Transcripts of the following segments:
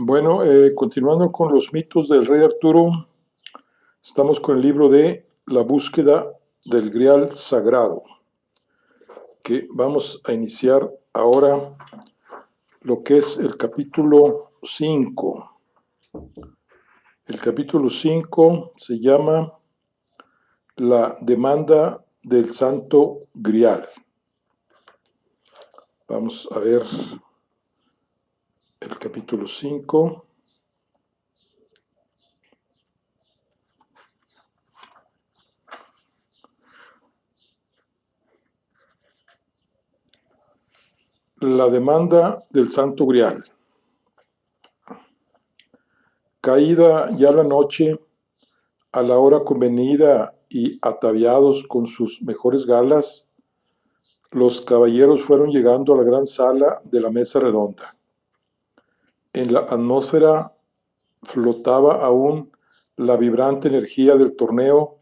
Bueno, continuando con los mitos del rey Arturo, estamos con el libro de La búsqueda del Grial Sagrado, que vamos a iniciar ahora lo que es el capítulo 5. El capítulo 5 se llama La demanda del Santo Grial. Vamos a ver el capítulo 5. La demanda del Santo Grial. Caída ya la noche, a la hora convenida y ataviados con sus mejores galas, los caballeros fueron llegando a la gran sala de la mesa redonda. En la atmósfera flotaba aún la vibrante energía del torneo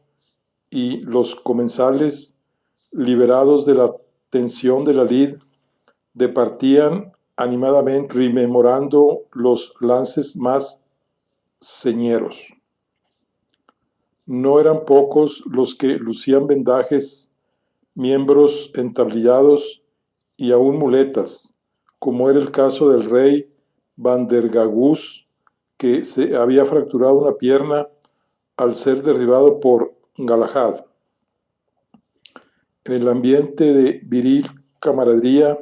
y los comensales, liberados de la tensión de la lid, departían animadamente rememorando los lances más señeros. No eran pocos los que lucían vendajes, miembros entablillados y aún muletas, como era el caso del rey Vandergagus, que se había fracturado una pierna al ser derribado por Galahad. En el ambiente de viril camaradería,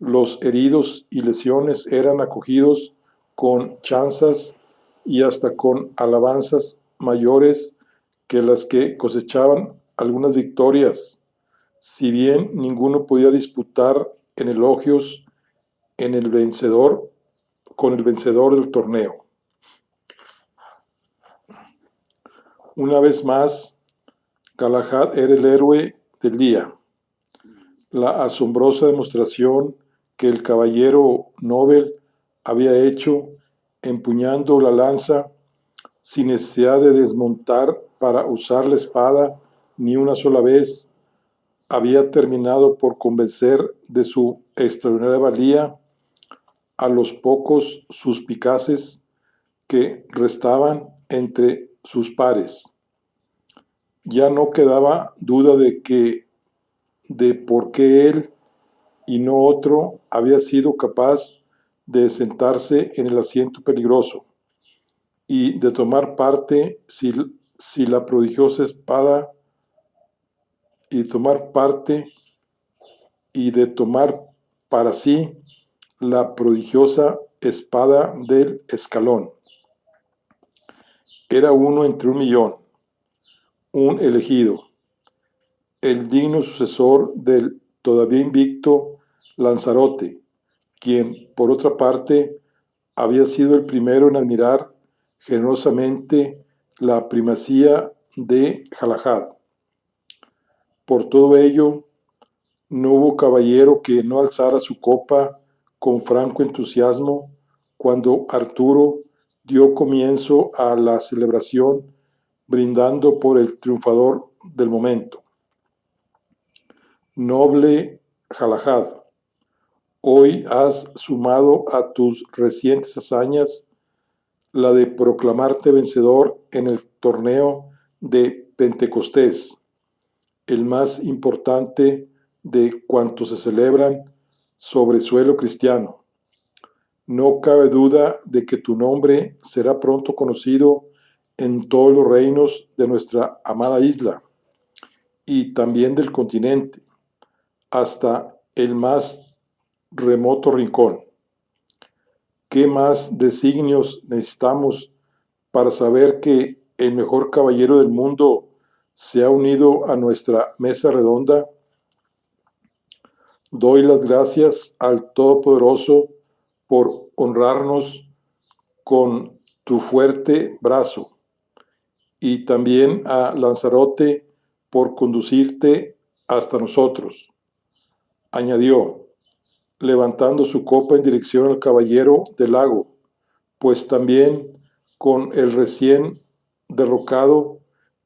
los heridos y lesiones eran acogidos con chanzas y hasta con alabanzas mayores que las que cosechaban algunas victorias, si bien ninguno podía disputar en elogios con el vencedor del torneo. Una vez más, Galahad era el héroe del día. La asombrosa demostración que el caballero Nobel había hecho empuñando la lanza sin necesidad de desmontar para usar la espada ni una sola vez, había terminado por convencer de su extraordinaria valía a los pocos suspicaces que restaban entre sus pares. Ya no quedaba duda de por qué él y no otro había sido capaz de sentarse en el asiento peligroso y de tomar parte si la prodigiosa espada y de tomar para sí la prodigiosa espada del escalón. Era uno entre 1.000.000, un elegido, el digno sucesor del todavía invicto Lanzarote, quien, por otra parte, había sido el primero en admirar generosamente la primacía de Galahad. Por todo ello, no hubo caballero que no alzara su copa con franco entusiasmo cuando Arturo dio comienzo a la celebración, brindando por el triunfador del momento. Noble Galahad, hoy has sumado a tus recientes hazañas la de proclamarte vencedor en el torneo de Pentecostés, el más importante de cuantos se celebran sobre suelo cristiano. No cabe duda de que tu nombre será pronto conocido en todos los reinos de nuestra amada isla y también del continente, hasta el más remoto rincón. ¿Qué más designios necesitamos para saber que el mejor caballero del mundo se ha unido a nuestra mesa redonda? Doy las gracias al Todopoderoso por honrarnos con tu fuerte brazo, y también a Lanzarote por conducirte hasta nosotros. Añadió, levantando su copa en dirección al caballero del lago, pues también con el recién derrocado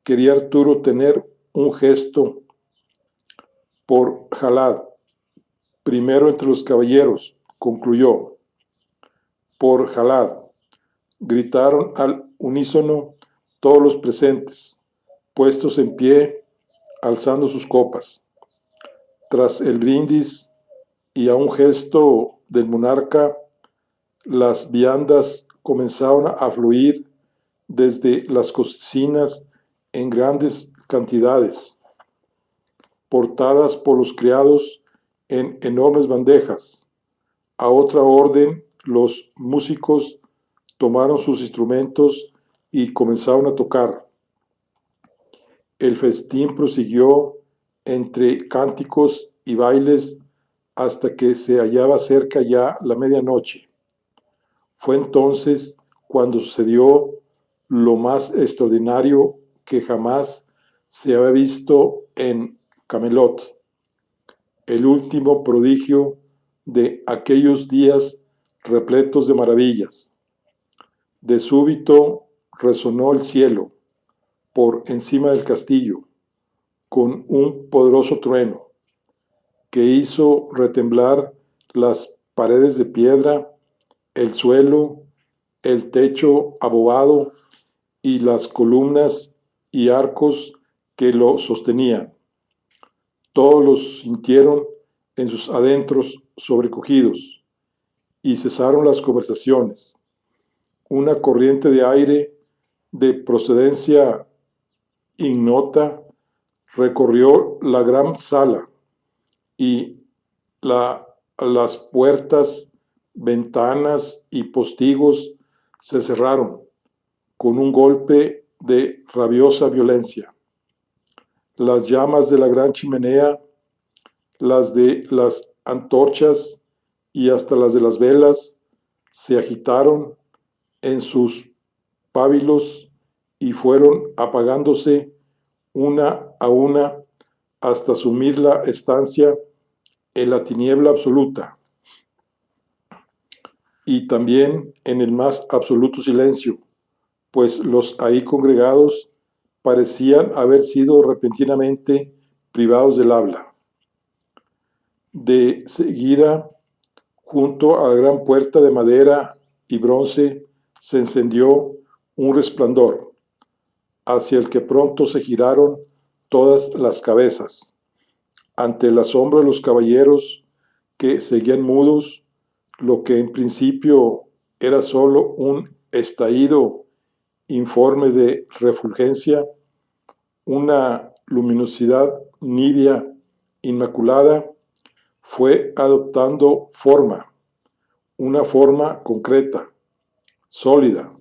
quería Arturo tener un gesto por Galahad, primero entre los caballeros, concluyó. Por Galahad, gritaron al unísono todos los presentes, puestos en pie, alzando sus copas. Tras el brindis y a un gesto del monarca, las viandas comenzaron a fluir desde las cocinas en grandes cantidades, portadas por los criados en enormes bandejas. A otra orden, los músicos tomaron sus instrumentos y comenzaron a tocar. El festín prosiguió entre cánticos y bailes hasta que se hallaba cerca ya la medianoche. Fue entonces cuando sucedió lo más extraordinario que jamás se había visto en Camelot, el último prodigio de aquellos días repletos de maravillas. De súbito resonó el cielo por encima del castillo con un poderoso trueno que hizo retemblar las paredes de piedra, el suelo, el techo abobado y las columnas y arcos que lo sostenían. Todos los sintieron en sus adentros sobrecogidos y cesaron las conversaciones. Una corriente de aire de procedencia ignota recorrió la gran sala y las puertas, ventanas y postigos se cerraron con un golpe de rabiosa violencia. Las llamas de la gran chimenea, las de las antorchas y hasta las de las velas se agitaron en sus pábilos y fueron apagándose una a una hasta sumir la estancia en la tiniebla absoluta y también en el más absoluto silencio, pues los ahí congregados parecían haber sido repentinamente privados del habla. De seguida, junto a la gran puerta de madera y bronce, se encendió un resplandor, hacia el que pronto se giraron todas las cabezas. Ante el asombro de los caballeros, que seguían mudos, lo que en principio era solo un estallido informe de refulgencia, una luminosidad nibia, inmaculada, fue adoptando forma, una forma concreta, sólida,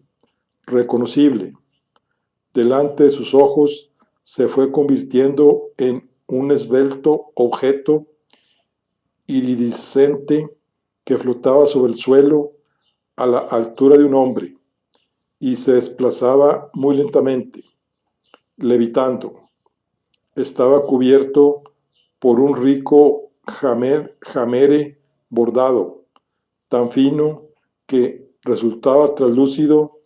reconocible. Delante de sus ojos se fue convirtiendo en un esbelto objeto iridiscente que flotaba sobre el suelo a la altura de un hombre y se desplazaba muy lentamente, levitando. Estaba cubierto por un rico jamere bordado, tan fino que resultaba translúcido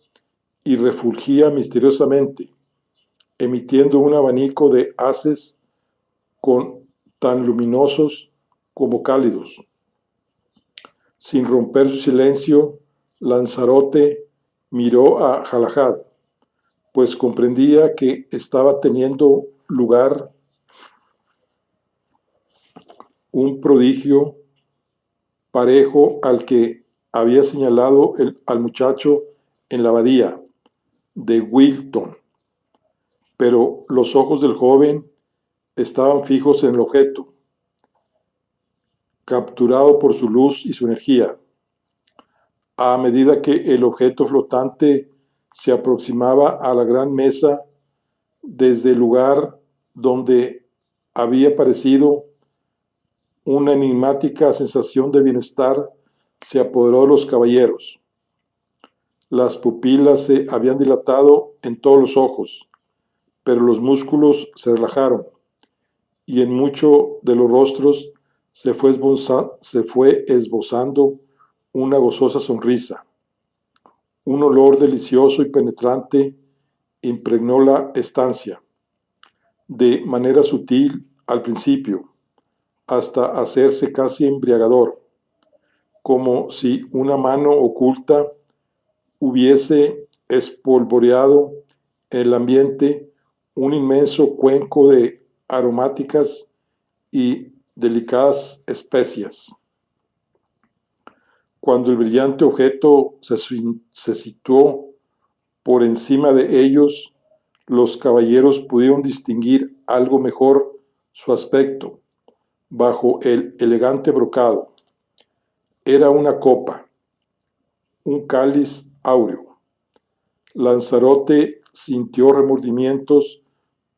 y refulgía misteriosamente, emitiendo un abanico de haces tan luminosos como cálidos. Sin romper su silencio, Lanzarote miró a Galahad, pues comprendía que estaba teniendo lugar un prodigio parejo al que había señalado al muchacho en la abadía de Wilton, pero los ojos del joven estaban fijos en el objeto, capturado por su luz y su energía. A medida que el objeto flotante se aproximaba a la gran mesa, desde el lugar donde había aparecido, una enigmática sensación de bienestar se apoderó de los caballeros. Las pupilas se habían dilatado en todos los ojos, pero los músculos se relajaron, y en muchos de los rostros se fue esbozando una gozosa sonrisa. Un olor delicioso y penetrante impregnó la estancia, de manera sutil al principio, hasta hacerse casi embriagador, como si una mano oculta hubiese espolvoreado en el ambiente un inmenso cuenco de aromáticas y delicadas especias. Cuando el brillante objeto se situó por encima de ellos, los caballeros pudieron distinguir algo mejor su aspecto bajo el elegante brocado. Era una copa, un cáliz áureo. Lanzarote sintió remordimientos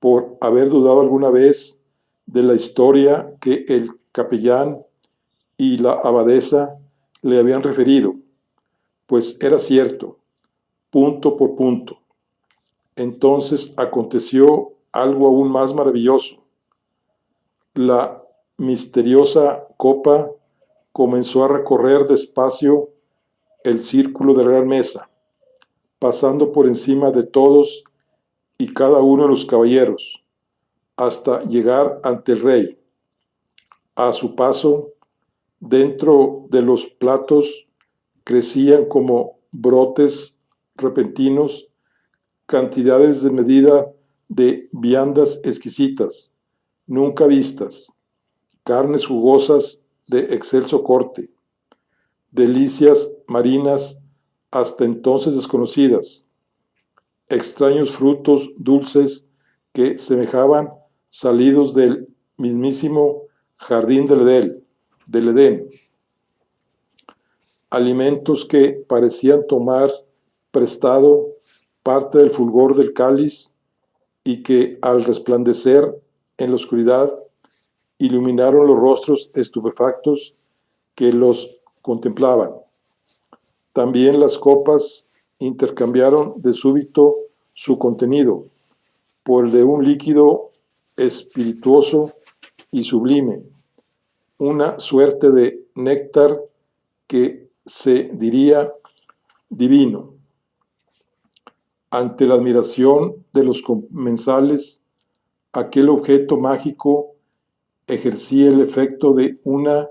por haber dudado alguna vez de la historia que el capellán y la abadesa le habían referido, pues era cierto, punto por punto. Entonces aconteció algo aún más maravilloso. La misteriosa copa comenzó a recorrer despacio el círculo de la gran mesa, pasando por encima de todos y cada uno de los caballeros, hasta llegar ante el rey. A su paso, dentro de los platos crecían como brotes repentinos cantidades de medida de viandas exquisitas, nunca vistas, carnes jugosas de excelso corte, delicias marinas hasta entonces desconocidas, extraños frutos dulces que semejaban salidos del mismísimo jardín del Edén, alimentos que parecían tomar prestado parte del fulgor del cáliz y que al resplandecer en la oscuridad iluminaron los rostros estupefactos que los contemplaban. También las copas intercambiaron de súbito su contenido por el de un líquido espirituoso y sublime, una suerte de néctar que se diría divino. Ante la admiración de los comensales, aquel objeto mágico ejercía el efecto de una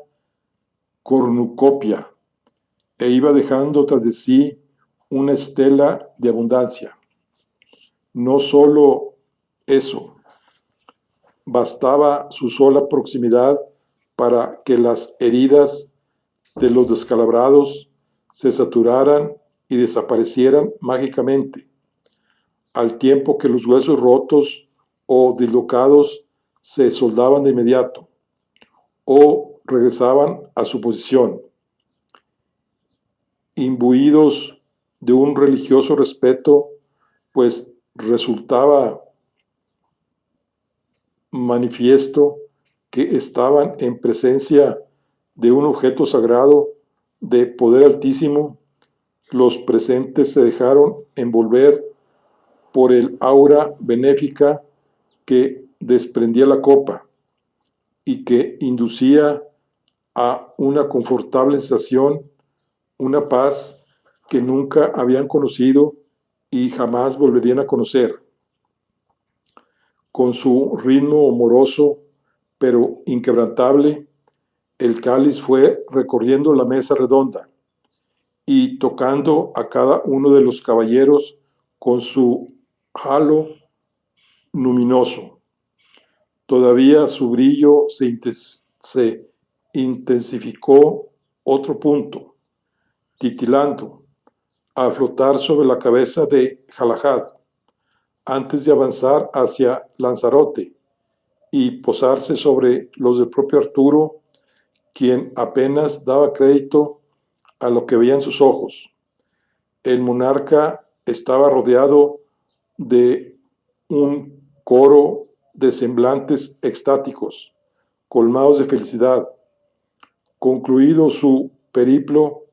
cornucopia e iba dejando tras de sí una estela de abundancia. No solo eso, bastaba su sola proximidad para que las heridas de los descalabrados se saturaran y desaparecieran mágicamente, al tiempo que los huesos rotos o dislocados se soldaban de inmediato o regresaban a su posición, imbuidos de un religioso respeto, pues resultaba manifiesto que estaban en presencia de un objeto sagrado de poder altísimo. Los presentes se dejaron envolver por el aura benéfica que desprendía la copa y que inducía a una confortable sensación, una paz que nunca habían conocido y jamás volverían a conocer. Con su ritmo moroso pero inquebrantable, el cáliz fue recorriendo la mesa redonda y tocando a cada uno de los caballeros con su halo luminoso. Todavía su brillo se intensificó otro punto, titilando, a flotar sobre la cabeza de Galahad, antes de avanzar hacia Lanzarote y posarse sobre los del propio Arturo, quien apenas daba crédito a lo que veían sus ojos. El monarca estaba rodeado de un coro de semblantes extáticos, colmados de felicidad. Concluido su periplo,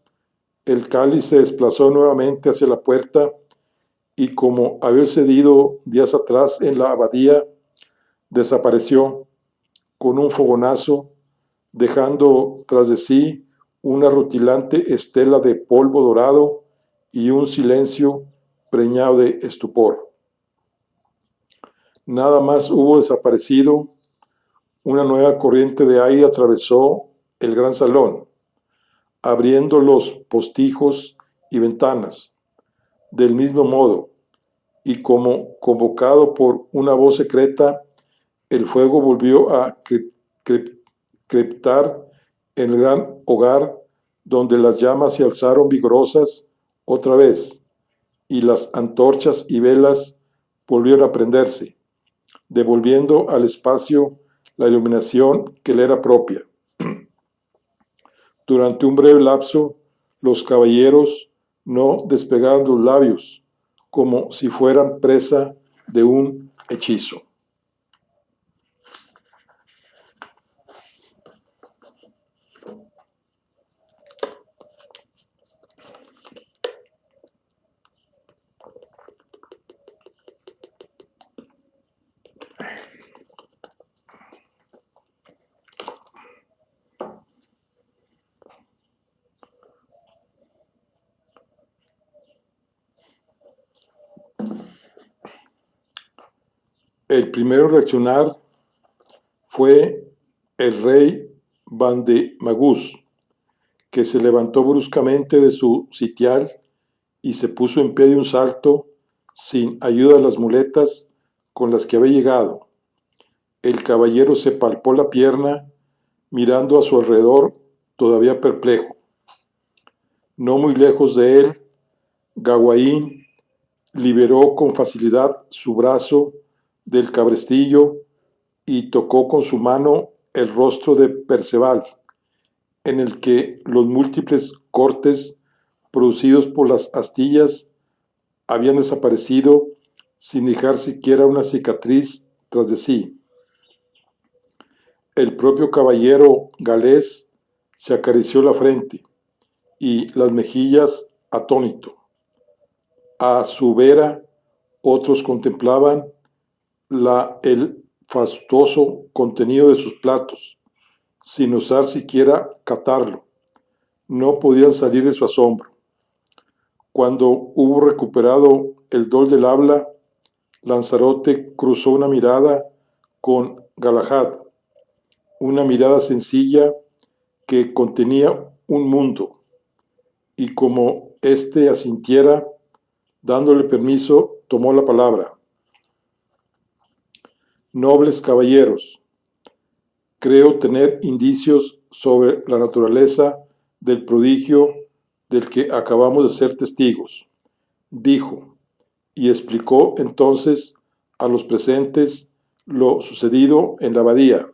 el cáliz se desplazó nuevamente hacia la puerta y, como había sucedido días atrás en la abadía, desapareció con un fogonazo, dejando tras de sí una rutilante estela de polvo dorado y un silencio preñado de estupor. Nada más hubo desaparecido, una nueva corriente de aire atravesó el gran salón, abriendo los postijos y ventanas, Del mismo modo, y como convocado por una voz secreta, el fuego volvió a crepitar en el gran hogar, donde las llamas se alzaron vigorosas otra vez, y las antorchas y velas volvieron a prenderse, devolviendo al espacio la iluminación que le era propia. Durante un breve lapso, los caballeros no despegaron los labios, como si fueran presa de un hechizo. El primero en reaccionar fue el rey Vandemagus, que se levantó bruscamente de su sitial y se puso en pie de un salto, sin ayuda de las muletas con las que había llegado. El caballero se palpó la pierna, mirando a su alrededor, todavía perplejo. No muy lejos de él, Gawain liberó con facilidad su brazo del cabrestillo y tocó con su mano el rostro de Perceval, en el que los múltiples cortes producidos por las astillas habían desaparecido sin dejar siquiera una cicatriz tras de sí. El propio caballero galés se acarició la frente y las mejillas atónito. A su vera, otros contemplaban el fastuoso contenido de sus platos, sin osar siquiera catarlo. No podían salir de su asombro. Cuando hubo recuperado el dol del habla, Lanzarote cruzó una mirada con Galahad, una mirada sencilla que contenía un mundo, y como éste asintiera, dándole permiso, tomó la palabra. Nobles caballeros, creo tener indicios sobre la naturaleza del prodigio del que acabamos de ser testigos, dijo, y explicó entonces a los presentes lo sucedido en la abadía,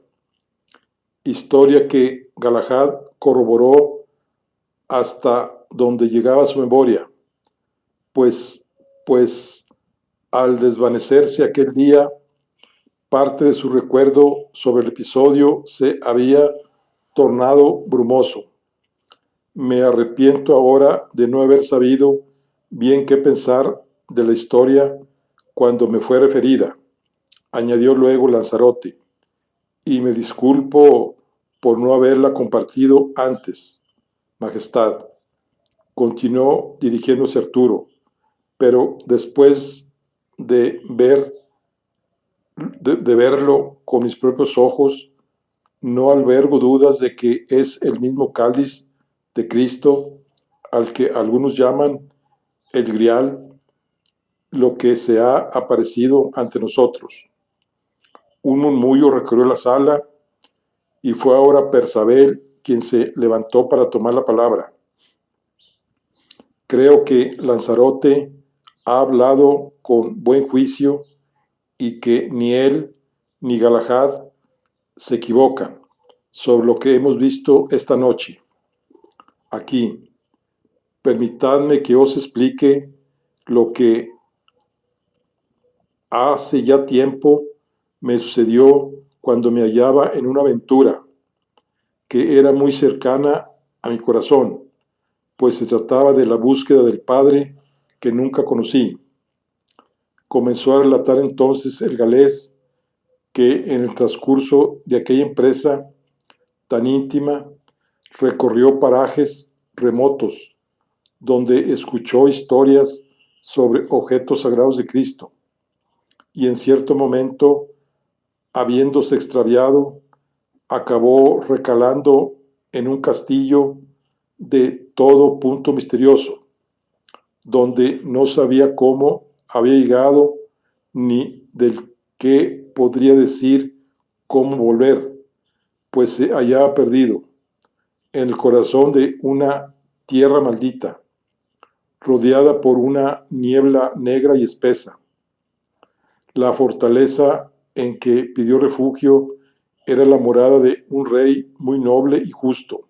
historia que Galahad corroboró hasta donde llegaba su memoria, pues al desvanecerse aquel día, parte de su recuerdo sobre el episodio se había tornado brumoso. Me arrepiento ahora de no haber sabido bien qué pensar de la historia cuando me fue referida, añadió luego Lanzarote, y me disculpo por no haberla compartido antes, Majestad. Continuó dirigiéndose a Arturo, pero después de verlo con mis propios ojos, no albergo dudas de que es el mismo cáliz de Cristo al que algunos llaman el Grial, lo que se ha aparecido ante nosotros. Un murmullo recorrió la sala y fue ahora Perceval quien se levantó para tomar la palabra. Creo que Lanzarote ha hablado con buen juicio y que ni él ni Galahad se equivocan sobre lo que hemos visto esta noche. Aquí, permitadme que os explique lo que hace ya tiempo me sucedió cuando me hallaba en una aventura que era muy cercana a mi corazón, pues se trataba de la búsqueda del Padre que nunca conocí. Comenzó a relatar entonces el galés que en el transcurso de aquella empresa tan íntima recorrió parajes remotos donde escuchó historias sobre objetos sagrados de Cristo y en cierto momento, habiéndose extraviado, acabó recalando en un castillo de todo punto misterioso, donde no sabía cómo había llegado ni del que podría decir cómo volver, pues se hallaba perdido en el corazón de una tierra maldita, rodeada por una niebla negra y espesa. La fortaleza en que pidió refugio era la morada de un rey muy noble y justo,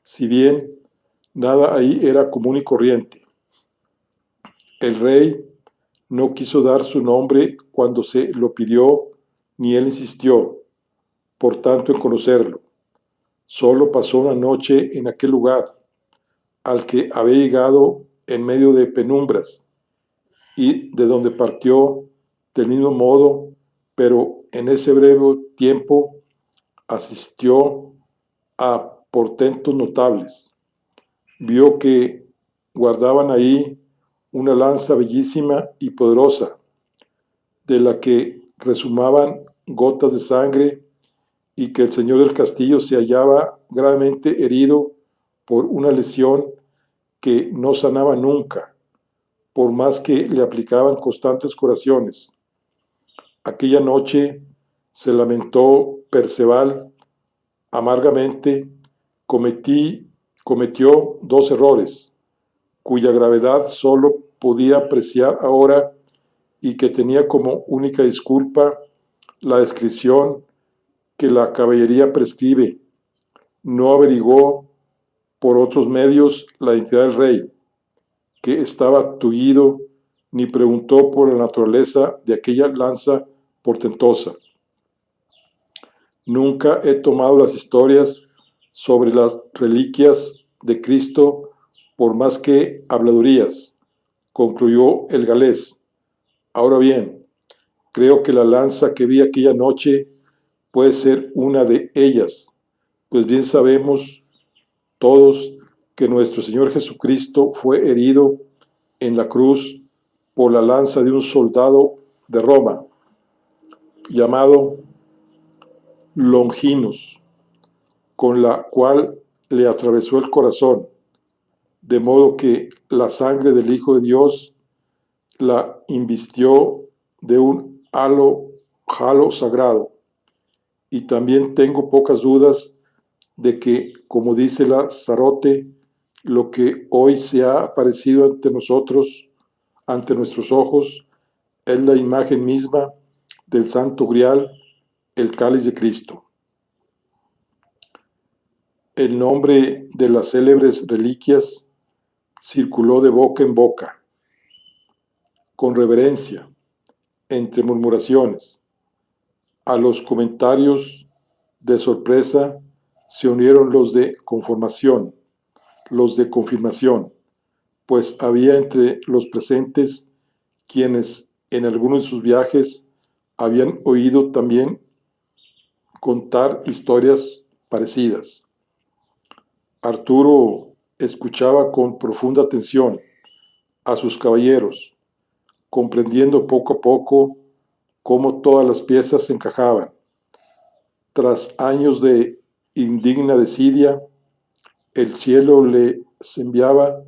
si bien nada ahí era común y corriente. El rey no quiso dar su nombre cuando se lo pidió, ni él insistió, por tanto, en conocerlo. Solo pasó una noche en aquel lugar, al que había llegado en medio de penumbras, y de donde partió del mismo modo, pero en ese breve tiempo asistió a portentos notables. Vio que guardaban ahí una lanza bellísima y poderosa, de la que resumaban gotas de sangre, y que el señor del castillo se hallaba gravemente herido por una lesión que no sanaba nunca, por más que le aplicaban constantes curaciones. Aquella noche se lamentó Perceval amargamente. Cometió dos errores, cuya gravedad solo podía apreciar ahora, y que tenía como única disculpa la descripción que la caballería prescribe. No averiguó por otros medios la identidad del rey, que estaba tullido, ni preguntó por la naturaleza de aquella lanza portentosa. Nunca he tomado las historias sobre las reliquias de Cristo por más que habladurías, concluyó el galés. Ahora bien, creo que la lanza que vi aquella noche puede ser una de ellas, pues bien sabemos todos que nuestro Señor Jesucristo fue herido en la cruz por la lanza de un soldado de Roma, llamado Longinus, con la cual le atravesó el corazón, de modo que la sangre del Hijo de Dios la invistió de un halo sagrado. Y también tengo pocas dudas de que, como dice la Zarote, lo que hoy se ha aparecido ante nosotros, ante nuestros ojos, es la imagen misma del Santo Grial, el cáliz de Cristo. El nombre de las célebres reliquias circuló de boca en boca, con reverencia, entre murmuraciones. A los comentarios de sorpresa se unieron los de conformación, los de confirmación, pues había entre los presentes quienes en algunos de sus viajes habían oído también contar historias parecidas. Arturo escuchaba con profunda atención a sus caballeros, comprendiendo poco a poco cómo todas las piezas se encajaban. Tras años de indigna desidia, el cielo les enviaba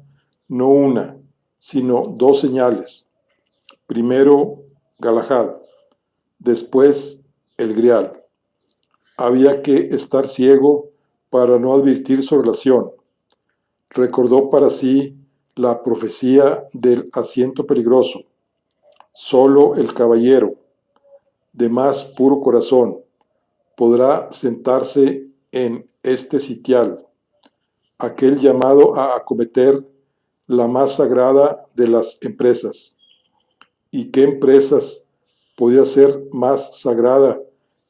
no una, sino dos señales. Primero Galahad, después el Grial. Había que estar ciego para no advertir su relación. Recordó para sí la profecía del asiento peligroso. Solo el caballero, de más puro corazón, podrá sentarse en este sitial, aquel llamado a acometer la más sagrada de las empresas. ¿Y qué empresas podía ser más sagrada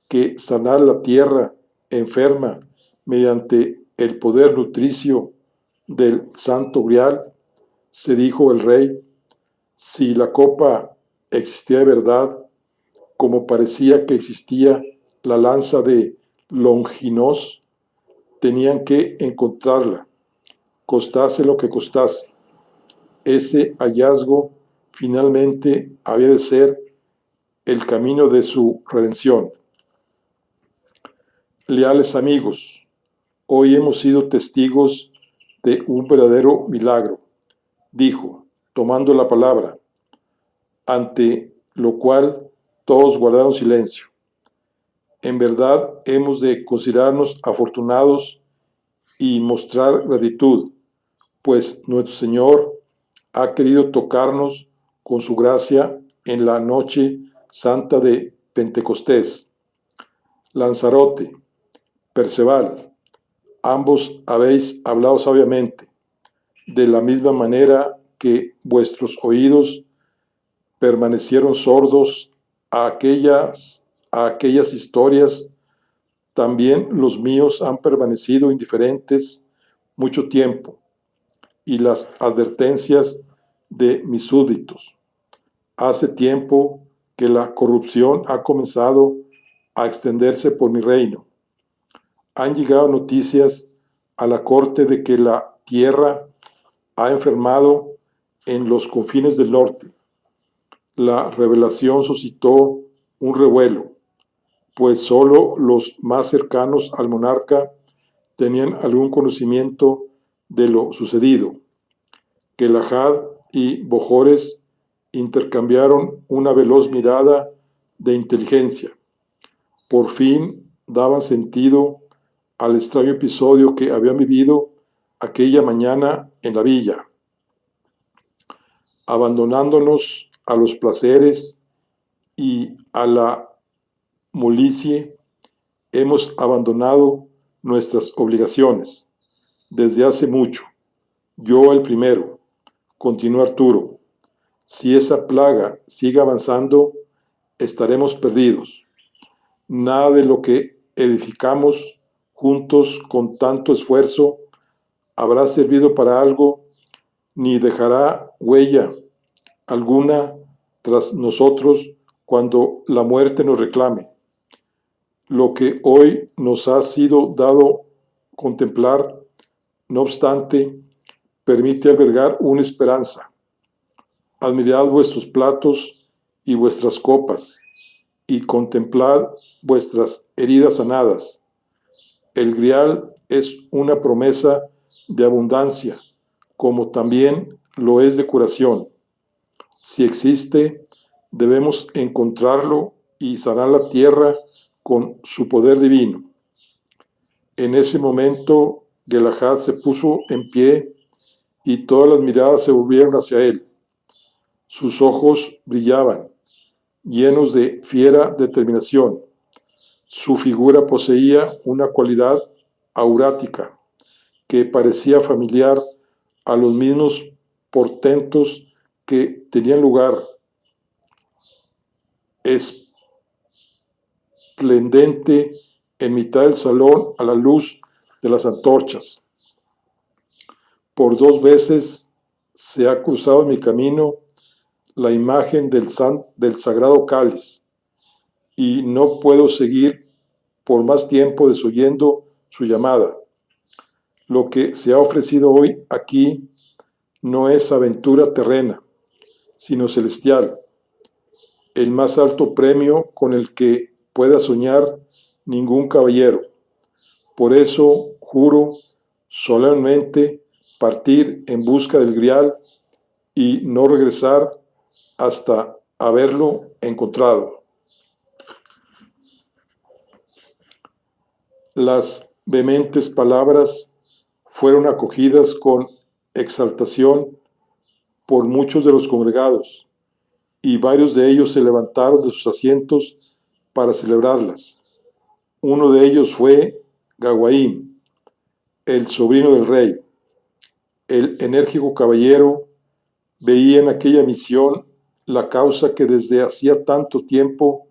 que sanar la tierra enferma mediante el poder nutricio del Santo Grial? Se dijo el rey. Si la copa existía de verdad, como parecía que existía la lanza de Longinos, tenían que encontrarla, costase lo que costase. Ese hallazgo finalmente había de ser el camino de su redención. Leales amigos, hoy hemos sido testigos de un verdadero milagro, dijo. tomando la palabra, ante lo cual todos guardaron silencio. En verdad hemos de considerarnos afortunados y mostrar gratitud, pues nuestro Señor ha querido tocarnos con su gracia en la noche santa de Pentecostés. Lanzarote, Perceval, ambos habéis hablado sabiamente, de la misma manera que vuestros oídos permanecieron sordos a aquellas historias, también los míos han permanecido indiferentes mucho tiempo, y las advertencias de mis súbditos. Hace tiempo que la corrupción ha comenzado a extenderse por mi reino. Han llegado noticias a la corte de que la tierra ha enfermado en los confines del norte. La revelación suscitó un revuelo, pues sólo los más cercanos al monarca tenían algún conocimiento de lo sucedido. Galahad y Bojores intercambiaron una veloz mirada de inteligencia. Por fin daban sentido al extraño episodio que habían vivido aquella mañana en la villa. Abandonándonos a los placeres y a la molicie, hemos abandonado nuestras obligaciones desde hace mucho. Yo el primero, continuó Arturo. Si esa plaga sigue avanzando, estaremos perdidos. Nada de lo que edificamos juntos con tanto esfuerzo habrá servido para algo, ni dejará huella alguna tras nosotros cuando la muerte nos reclame. Lo que hoy nos ha sido dado contemplar, no obstante, permite albergar una esperanza. Admirad vuestros platos y vuestras copas, y contemplad vuestras heridas sanadas. El grial es una promesa de abundancia, como también lo es de curación. Si existe, debemos encontrarlo y sanar la tierra con su poder divino. En ese momento, Galahad se puso en pie y todas las miradas se volvieron hacia él. Sus ojos brillaban, llenos de fiera determinación. Su figura poseía una cualidad aurática que parecía familiar a los mismos portentos que tenían lugar, esplendente en mitad del salón a la luz de las antorchas. Por 2 veces se ha cruzado en mi camino la imagen del sagrado cáliz, y no puedo seguir por más tiempo desoyendo su llamada. Lo que se ha ofrecido hoy aquí no es aventura terrena, sino celestial, el más alto premio con el que pueda soñar ningún caballero. Por eso juro solemnemente partir en busca del grial y no regresar hasta haberlo encontrado. Las vehementes palabras fueron acogidas con exaltación por muchos de los congregados, y varios de ellos se levantaron de sus asientos para celebrarlas. Uno de ellos fue Gawain, el sobrino del rey. El enérgico caballero veía en aquella misión la causa que desde hacía tanto tiempo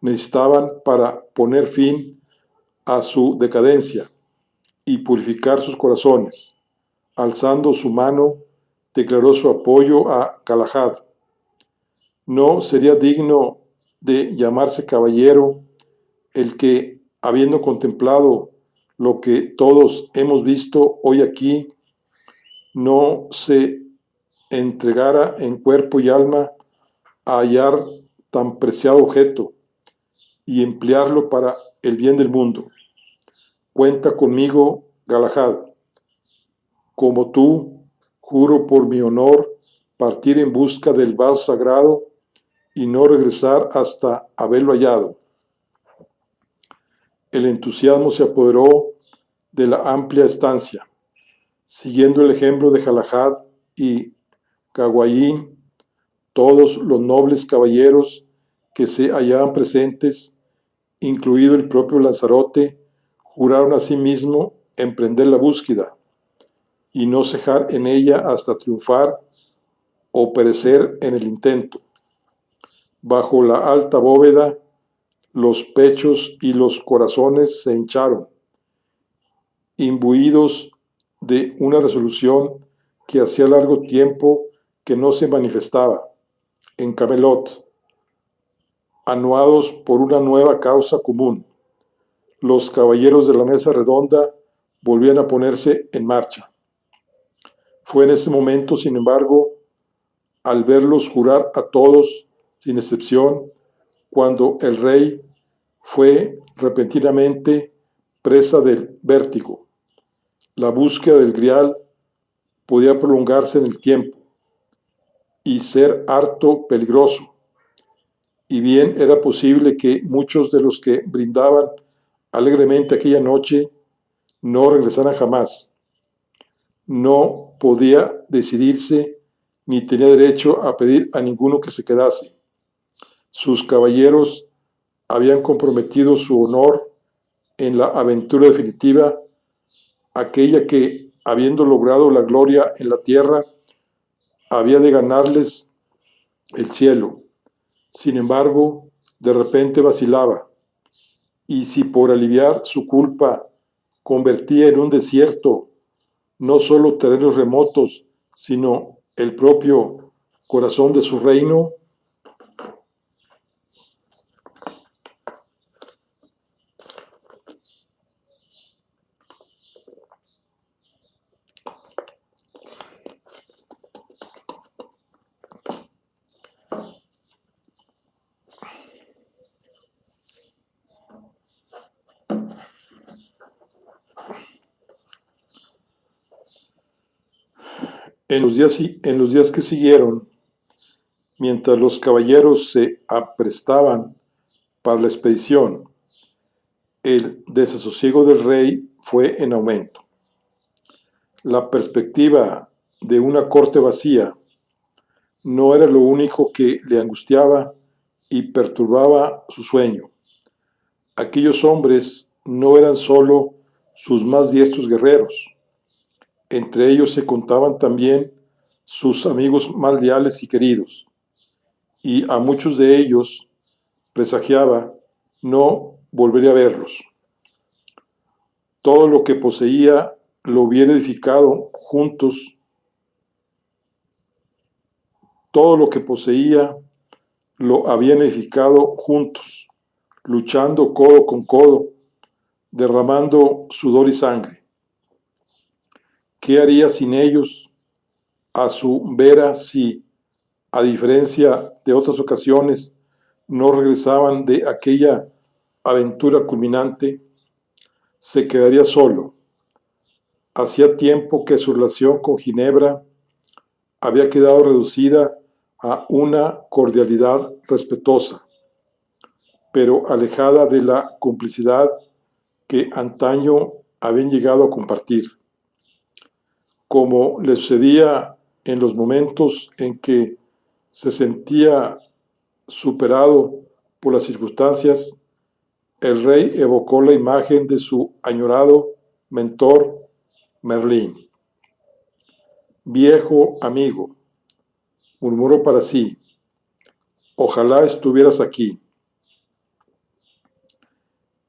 necesitaban para poner fin a su decadencia y purificar sus corazones. Alzando su mano, declaró su apoyo a Galahad. No sería digno de llamarse caballero el que, habiendo contemplado lo que todos hemos visto hoy aquí, no se entregara en cuerpo y alma a hallar tan preciado objeto y emplearlo para el bien del mundo. Cuenta conmigo, Galahad. Como tú, juro por mi honor partir en busca del vaso sagrado y no regresar hasta haberlo hallado. El entusiasmo se apoderó de la amplia estancia. Siguiendo el ejemplo de Galahad y Gawain, todos los nobles caballeros que se hallaban presentes, incluido el propio Lanzarote, juraron a sí mismo emprender la búsqueda y no cejar en ella hasta triunfar o perecer en el intento. Bajo la alta bóveda, los pechos y los corazones se hincharon, imbuidos de una resolución que hacía largo tiempo que no se manifestaba en Camelot, anuados por una nueva causa común. Los caballeros de la mesa redonda volvían a ponerse en marcha. Fue en ese momento, sin embargo, al verlos jurar a todos, sin excepción, cuando el rey fue repentinamente presa del vértigo. La búsqueda del grial podía prolongarse en el tiempo y ser harto peligroso, y bien era posible que muchos de los que brindaban alegremente aquella noche no regresaran jamás. No podía decidirse ni tenía derecho a pedir a ninguno que se quedase. Sus caballeros habían comprometido su honor en la aventura definitiva, aquella que, habiendo logrado la gloria en la tierra, había de ganarles el cielo. Sin embargo, de repente vacilaba, y si por aliviar su culpa convertía en un desierto no solo terrenos remotos, sino el propio corazón de su reino, en los días que siguieron, mientras los caballeros se aprestaban para la expedición, el desasosiego del rey fue en aumento. La perspectiva de una corte vacía no era lo único que le angustiaba y perturbaba su sueño. Aquellos hombres no eran sólo sus más diestros guerreros. Entre ellos se contaban también sus amigos más leales y queridos, y a muchos de ellos presagiaba no volvería a verlos. Todo lo que poseía lo hubiera edificado juntos, todo lo que poseía lo habían edificado juntos, luchando codo con codo, derramando sudor y sangre. ¿Qué haría sin ellos a su vera si, a diferencia de otras ocasiones, no regresaban de aquella aventura culminante? Se quedaría solo. Hacía tiempo que su relación con Ginebra había quedado reducida a una cordialidad respetuosa, pero alejada de la complicidad que antaño habían llegado a compartir. Como le sucedía en los momentos en que se sentía superado por las circunstancias, el rey evocó la imagen de su añorado mentor Merlín. Viejo amigo, murmuró para sí, ojalá estuvieras aquí.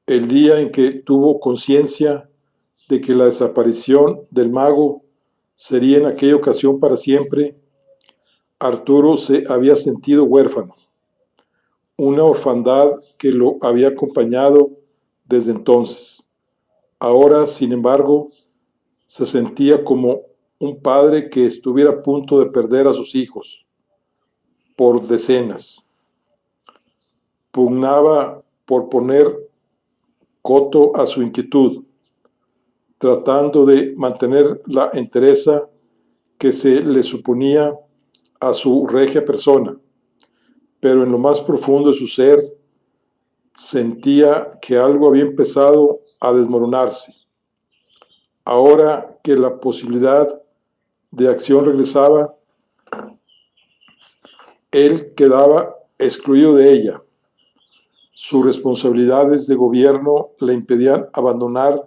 El día en que tuvo conciencia de que la desaparición del mago sería en aquella ocasión para siempre, Arturo se había sentido huérfano, una orfandad que lo había acompañado desde entonces. Ahora, sin embargo, se sentía como un padre que estuviera a punto de perder a sus hijos, por decenas. Pugnaba por poner coto a su inquietud, tratando de mantener la entereza que se le suponía a su regia persona, pero en lo más profundo de su ser sentía que algo había empezado a desmoronarse. Ahora que la posibilidad de acción regresaba, él quedaba excluido de ella. Sus responsabilidades de gobierno le impedían abandonar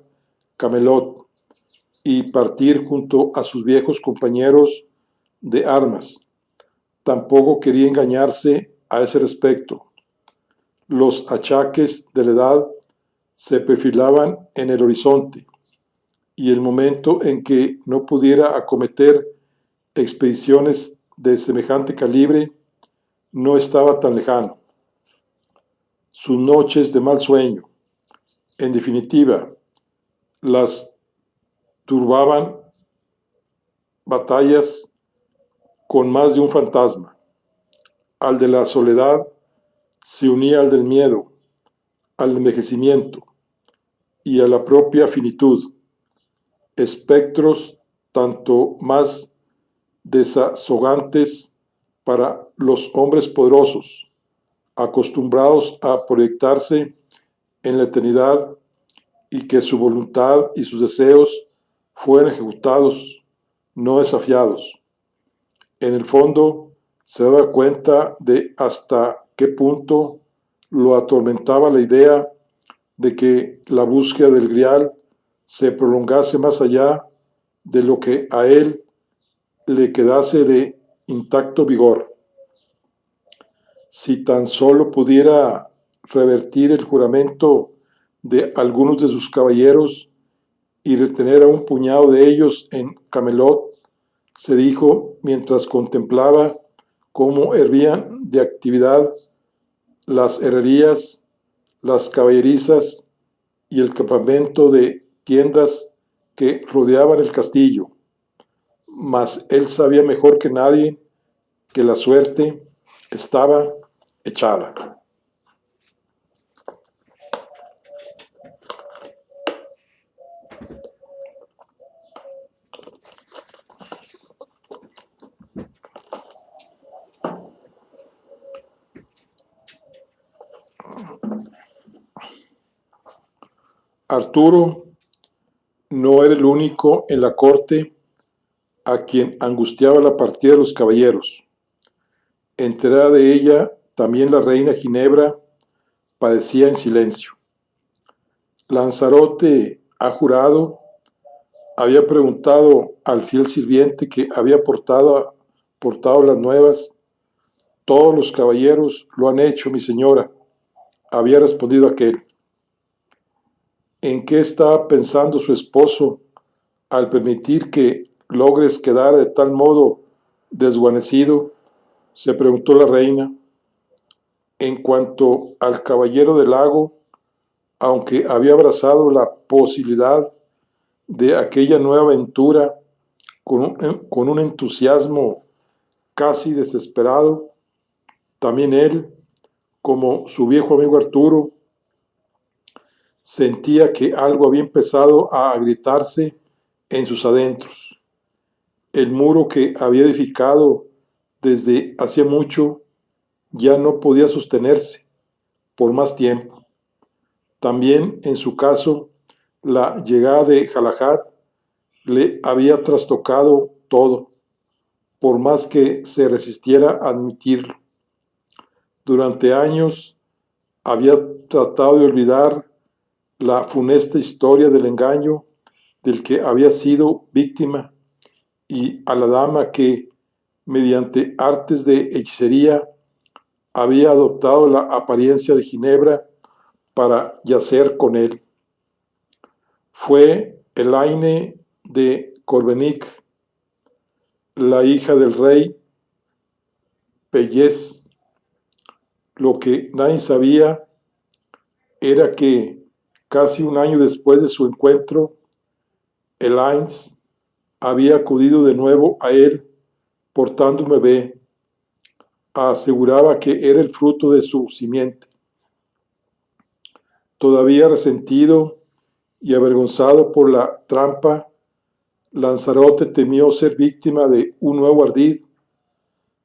Camelot y partir junto a sus viejos compañeros de armas. Tampoco quería engañarse a ese respecto. Los achaques de la edad se perfilaban en el horizonte y el momento en que no pudiera acometer expediciones de semejante calibre no estaba tan lejano. Sus noches de mal sueño, en definitiva, las turbaban batallas con más de un fantasma. Al de la soledad se unía al del miedo, al envejecimiento y a la propia finitud, espectros tanto más desazogantes para los hombres poderosos, acostumbrados a proyectarse en la eternidad y que su voluntad y sus deseos fueran ejecutados, no desafiados. En el fondo, se daba cuenta de hasta qué punto lo atormentaba la idea de que la búsqueda del Grial se prolongase más allá de lo que a él le quedase de intacto vigor. Si tan solo pudiera revertir el juramento de algunos de sus caballeros y retener a un puñado de ellos en Camelot, se dijo mientras contemplaba cómo hervían de actividad las herrerías, las caballerizas y el campamento de tiendas que rodeaban el castillo. Mas él sabía mejor que nadie que la suerte estaba echada. Arturo no era el único en la corte a quien angustiaba la partida de los caballeros. Enterada de ella, también la reina Ginebra padecía en silencio. Lanzarote ha jurado, había preguntado al fiel sirviente que había portado las nuevas. Todos los caballeros lo han hecho, mi señora, había respondido aquel. ¿En qué estaba pensando su esposo al permitir que logres quedar de tal modo desguanecido? Se preguntó la reina. En cuanto al caballero del lago, aunque había abrazado la posibilidad de aquella nueva aventura con un entusiasmo casi desesperado, también él, como su viejo amigo Arturo, sentía que algo había empezado a agrietarse en sus adentros. El muro que había edificado desde hacía mucho ya no podía sostenerse por más tiempo. También, en su caso, la llegada de Galahad le había trastocado todo, por más que se resistiera a admitirlo. Durante años había tratado de olvidar la funesta historia del engaño del que había sido víctima y a la dama que, mediante artes de hechicería, había adoptado la apariencia de Ginebra para yacer con él. Fue Elaine de Corbenic, la hija del rey Pelles. Lo que nadie sabía era que casi un año después de su encuentro, Elaine había acudido de nuevo a él portando un bebé. Aseguraba que era el fruto de su simiente. Todavía resentido y avergonzado por la trampa, Lanzarote temió ser víctima de un nuevo ardid,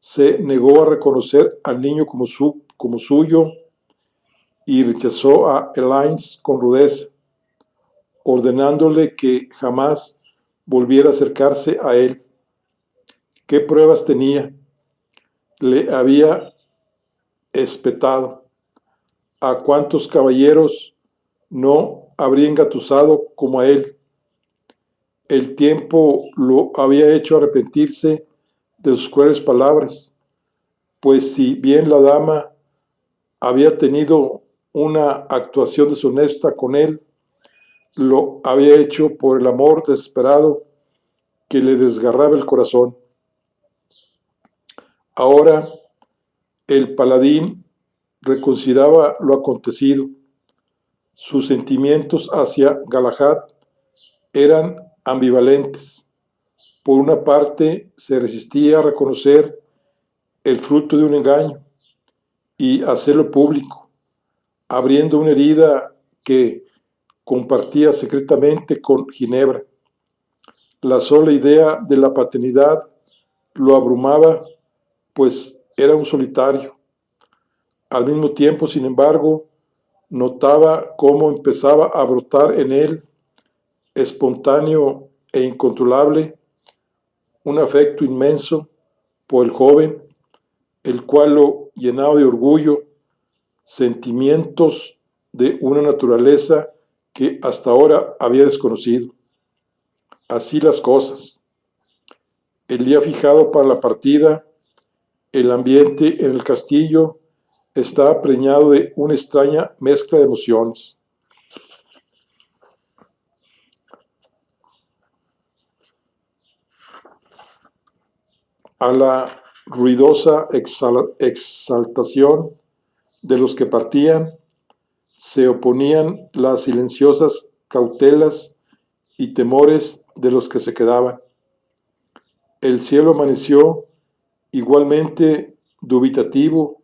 se negó a reconocer al niño como suyo y rechazó a Elaine con rudeza, ordenándole que jamás volviera a acercarse a él. ¿Qué pruebas tenía? Le había espetado. ¿A cuántos caballeros no habría engatusado como a él? El tiempo lo había hecho arrepentirse de sus crueles palabras, pues si bien la dama había tenido una actuación deshonesta con él, lo había hecho por el amor desesperado que le desgarraba el corazón. Ahora el paladín reconsideraba lo acontecido. Sus sentimientos hacia Galahad eran ambivalentes. Por una parte, se resistía a reconocer el fruto de un engaño y hacerlo público, abriendo una herida que compartía secretamente con Ginebra. La sola idea de la paternidad lo abrumaba, pues era un solitario. Al mismo tiempo, sin embargo, notaba cómo empezaba a brotar en él, espontáneo e incontrolable, un afecto inmenso por el joven, el cual lo llenaba de orgullo, sentimientos de una naturaleza que hasta ahora había desconocido. Así las cosas. El día fijado para la partida, el ambiente en el castillo estaba preñado de una extraña mezcla de emociones. A la ruidosa exaltación de los que partían se oponían las silenciosas cautelas y temores de los que se quedaban. El cielo amaneció igualmente dubitativo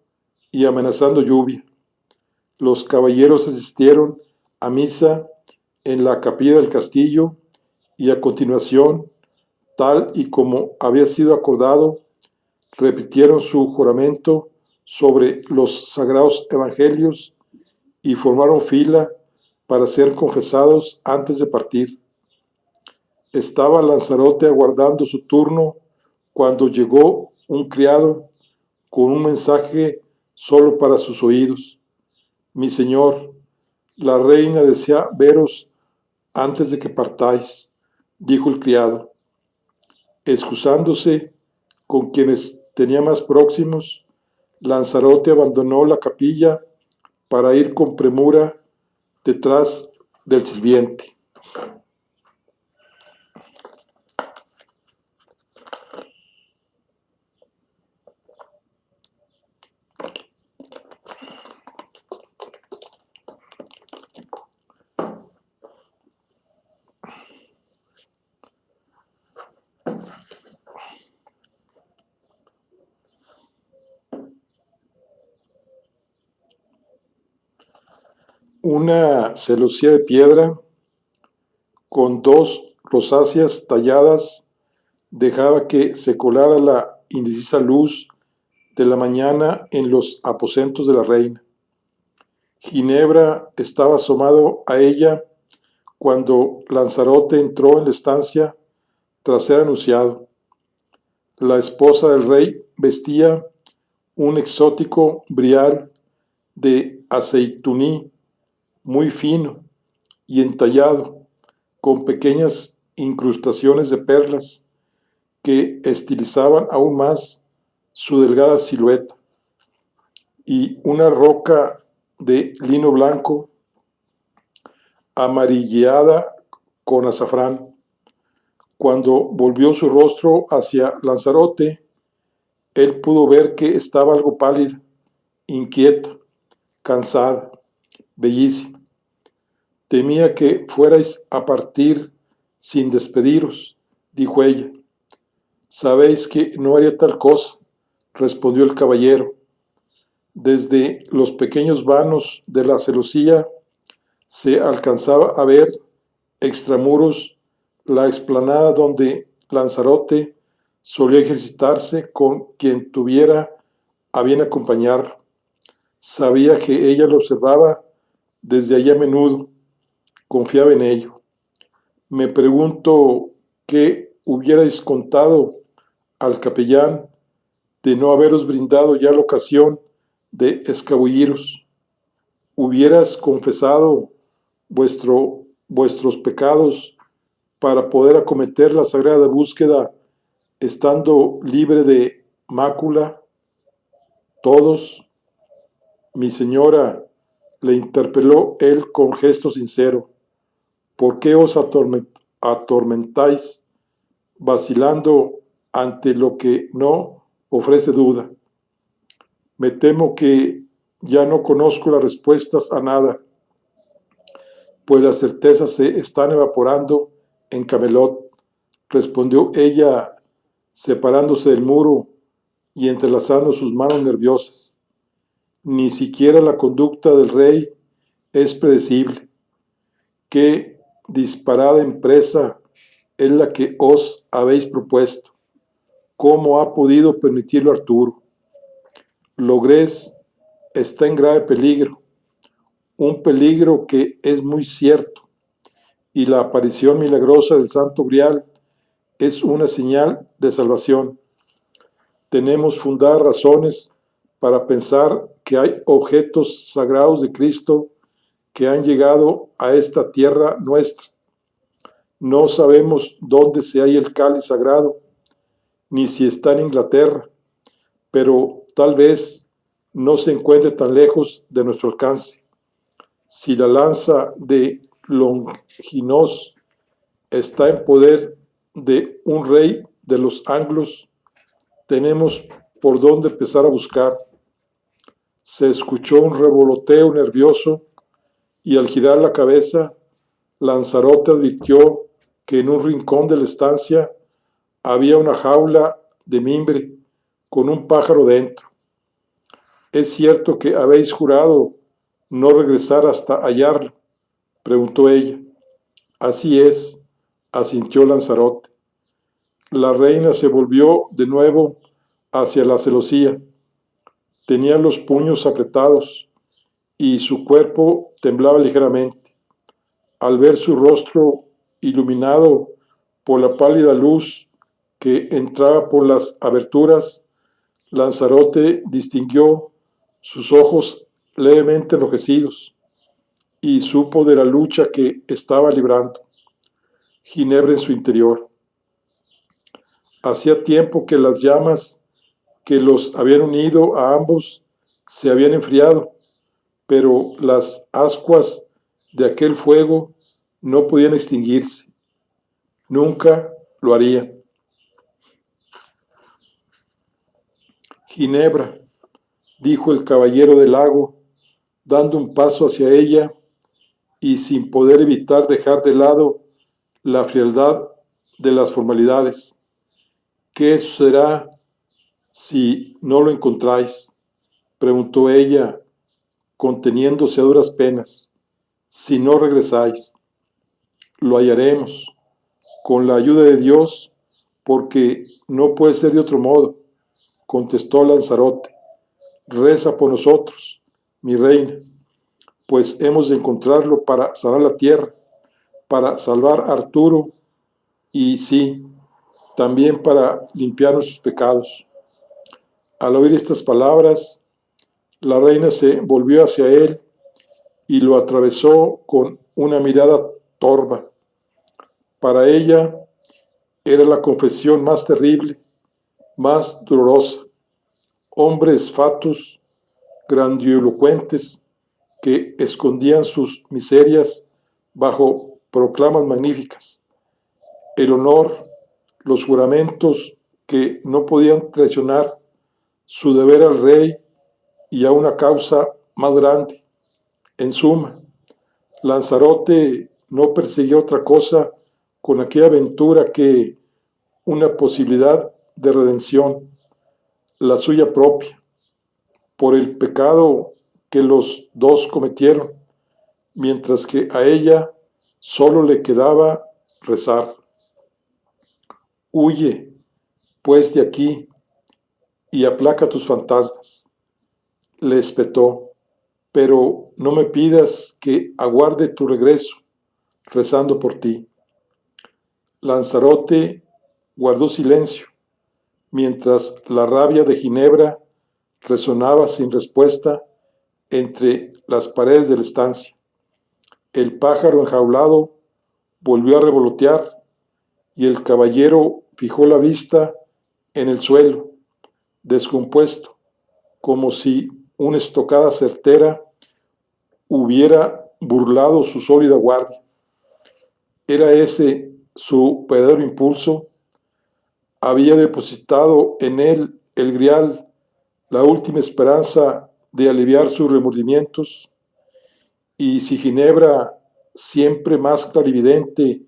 y amenazando lluvia. Los caballeros asistieron a misa en la capilla del castillo y a continuación, tal y como había sido acordado, repitieron su juramento sobre los sagrados evangelios y formaron fila para ser confesados antes de partir. Estaba Lanzarote aguardando su turno cuando llegó un criado con un mensaje solo para sus oídos. Mi señor, la reina desea veros antes de que partáis, dijo el criado. Excusándose con quienes tenía más próximos, Lanzarote abandonó la capilla para ir con premura detrás del sirviente. Una celosía de piedra con dos rosáceas talladas dejaba que se colara la indecisa luz de la mañana en los aposentos de la reina. Ginebra estaba asomado a ella cuando Lanzarote entró en la estancia tras ser anunciado. La esposa del rey vestía un exótico brial de aceituní muy fino y entallado, con pequeñas incrustaciones de perlas que estilizaban aún más su delgada silueta, y una roca de lino blanco amarilleada con azafrán. Cuando volvió su rostro hacia Lanzarote, él pudo ver que estaba algo pálida, inquieta, cansada, bellísima. Temía que fuerais a partir sin despediros, dijo ella. Sabéis que no haría tal cosa, respondió el caballero. Desde los pequeños vanos de la celosía se alcanzaba a ver extramuros la explanada donde Lanzarote Solía ejercitarse con quien tuviera a bien acompañarlo. Sabía que ella lo observaba desde allí a menudo, confiaba en ello. Me pregunto qué hubierais contado al capellán de no haberos brindado ya la ocasión de escabulliros. Hubieras confesado vuestros pecados para poder acometer la sagrada búsqueda estando libre de mácula. Todos, mi señora, le interpeló él con gesto sincero. ¿Por qué os atormentáis vacilando ante lo que no ofrece duda? Me temo que ya no conozco las respuestas a nada, pues las certezas se están evaporando en Camelot, respondió ella, separándose del muro y entrelazando sus manos nerviosas. Ni siquiera la conducta del rey es predecible. Qué disparada empresa es la que os habéis propuesto. ¿Cómo ha podido permitirlo Arturo? Logres está en grave peligro, un peligro que es muy cierto, y la aparición milagrosa del Santo Grial es una señal de salvación. Tenemos fundadas razones para pensar que hay objetos sagrados de Cristo que han llegado a esta tierra nuestra. No sabemos dónde se halla el cáliz sagrado, ni si está en Inglaterra, pero tal vez no se encuentre tan lejos de nuestro alcance. Si la lanza de Longinos está en poder de un rey de los anglos, tenemos por dónde empezar a buscar. Se escuchó un revoloteo nervioso y al girar la cabeza, Lanzarote advirtió que en un rincón de la estancia había una jaula de mimbre con un pájaro dentro. ¿Es cierto que habéis jurado no regresar hasta hallarlo?, preguntó ella. Así es, asintió Lanzarote. La reina se volvió de nuevo hacia la celosía. Tenía los puños apretados y su cuerpo temblaba ligeramente. Al ver su rostro iluminado por la pálida luz que entraba por las aberturas, Lanzarote distinguió sus ojos levemente enrojecidos y supo de la lucha que estaba librando Ginebra en su interior. Hacía tiempo que las llamas que los habían unido a ambos se habían enfriado, pero las ascuas de aquel fuego no podían extinguirse. Nunca lo harían. Ginebra, dijo el caballero del lago, dando un paso hacia ella y sin poder evitar dejar de lado la frialdad de las formalidades. ¿Qué sucederá si no lo encontráis?, preguntó ella, conteniéndose a duras penas. Si no regresáis. Lo hallaremos, con la ayuda de Dios, porque no puede ser de otro modo, contestó Lanzarote. Reza por nosotros, mi reina, pues hemos de encontrarlo para sanar la tierra, para salvar a Arturo y sí, también para limpiar nuestros pecados. Al oír estas palabras, la reina se volvió hacia él y lo atravesó con una mirada torva. Para ella era la confesión más terrible, más dolorosa. Hombres fatuos, grandilocuentes, que escondían sus miserias bajo proclamas magníficas. El honor, los juramentos que no podían traicionar, su deber al rey y a una causa más grande. En suma, Lanzarote no persiguió otra cosa con aquella aventura que una posibilidad de redención, la suya propia, por el pecado que los dos cometieron, mientras que a ella solo le quedaba rezar. Huye, pues de aquí y aplaca tus fantasmas. Le espetó, pero no me pidas que aguarde tu regreso, rezando por ti. Lanzarote guardó silencio, mientras la rabia de Ginebra resonaba sin respuesta entre las paredes de la estancia. El pájaro enjaulado volvió a revolotear y el caballero fijó la vista en el suelo, descompuesto, como si una estocada certera hubiera burlado su sólida guardia. ¿Era ese su verdadero impulso? ¿Había depositado en él el grial, la última esperanza de aliviar sus remordimientos? Y si Ginebra, siempre más clarividente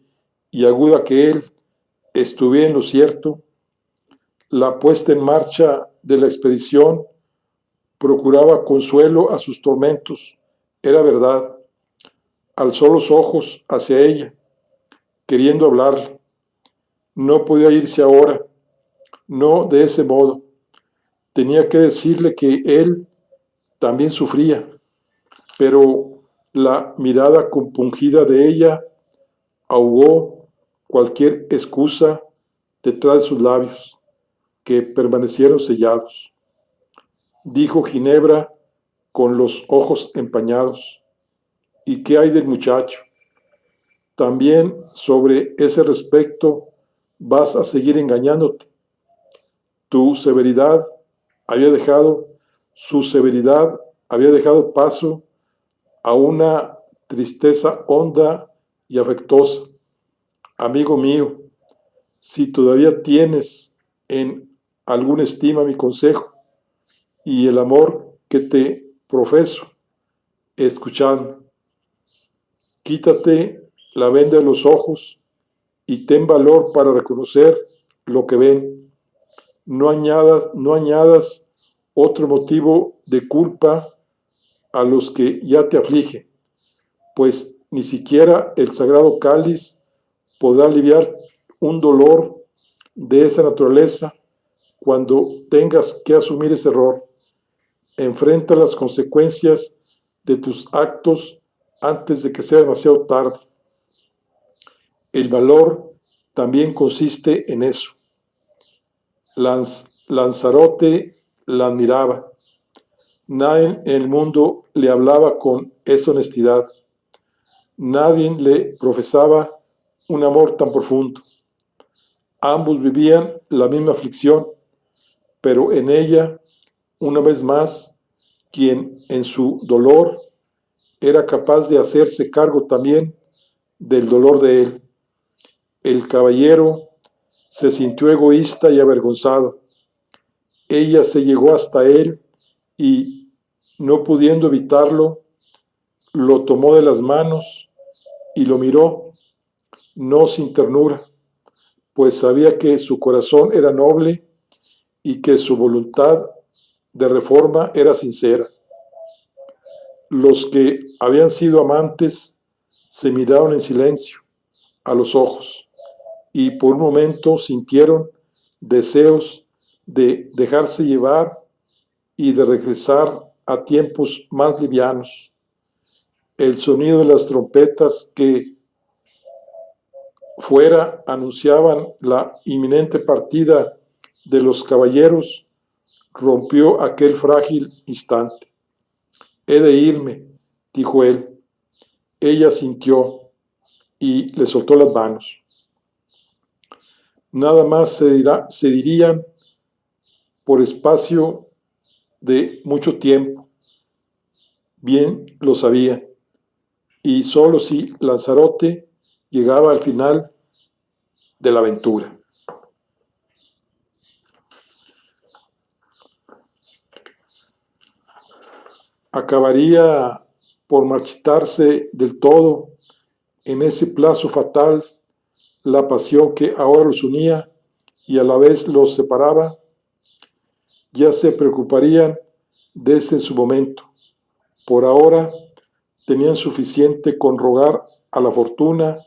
y aguda que él, estuviera en lo cierto, la puesta en marcha de la expedición procuraba consuelo a sus tormentos. Era verdad. Alzó los ojos hacia ella, queriendo hablarle. No podía irse ahora, no de ese modo. Tenía que decirle que él también sufría, pero la mirada compungida de ella ahogó cualquier excusa detrás de sus labios, que permanecieron sellados. Dijo Ginebra con los ojos empañados: ¿y qué hay del muchacho? También sobre ese respecto vas a seguir engañándote. Tu severidad había dejado, su severidad había dejado paso a una tristeza honda y afectuosa. Amigo mío, si todavía tienes en alguna estima mi consejo y el amor que te profeso, escuchadme. Quítate la venda de los ojos y ten valor para reconocer lo que ven. No añadas otro motivo de culpa a los que ya te afligen, pues ni siquiera el sagrado cáliz podrá aliviar un dolor de esa naturaleza cuando tengas que asumir ese error. Enfrenta las consecuencias de tus actos antes de que sea demasiado tarde. El valor también consiste en eso. Lanzarote la admiraba. Nadie en el mundo le hablaba con esa honestidad. Nadie le profesaba un amor tan profundo. Ambos vivían la misma aflicción, pero en ella, una vez más, quien en su dolor era capaz de hacerse cargo también del dolor de él. El caballero se sintió egoísta y avergonzado. Ella se llegó hasta él y, no pudiendo evitarlo, lo tomó de las manos y lo miró, no sin ternura, pues sabía que su corazón era noble y que su voluntad de reforma era sincera. Los que habían sido amantes se miraron en silencio a los ojos y por un momento sintieron deseos de dejarse llevar y de regresar a tiempos más livianos. El sonido de las trompetas que fuera anunciaban la inminente partida de los caballeros rompió aquel frágil instante. He de irme, dijo él. Ella sintió y le soltó las manos. Nada más se dirían por espacio de mucho tiempo. Bien lo sabía. Y solo si Lanzarote llegaba al final de la aventura. Acabaría por marchitarse del todo en ese plazo fatal la pasión que ahora los unía y a la vez los separaba. Ya se preocuparían de ese en su momento. Por ahora tenían suficiente con rogar a la fortuna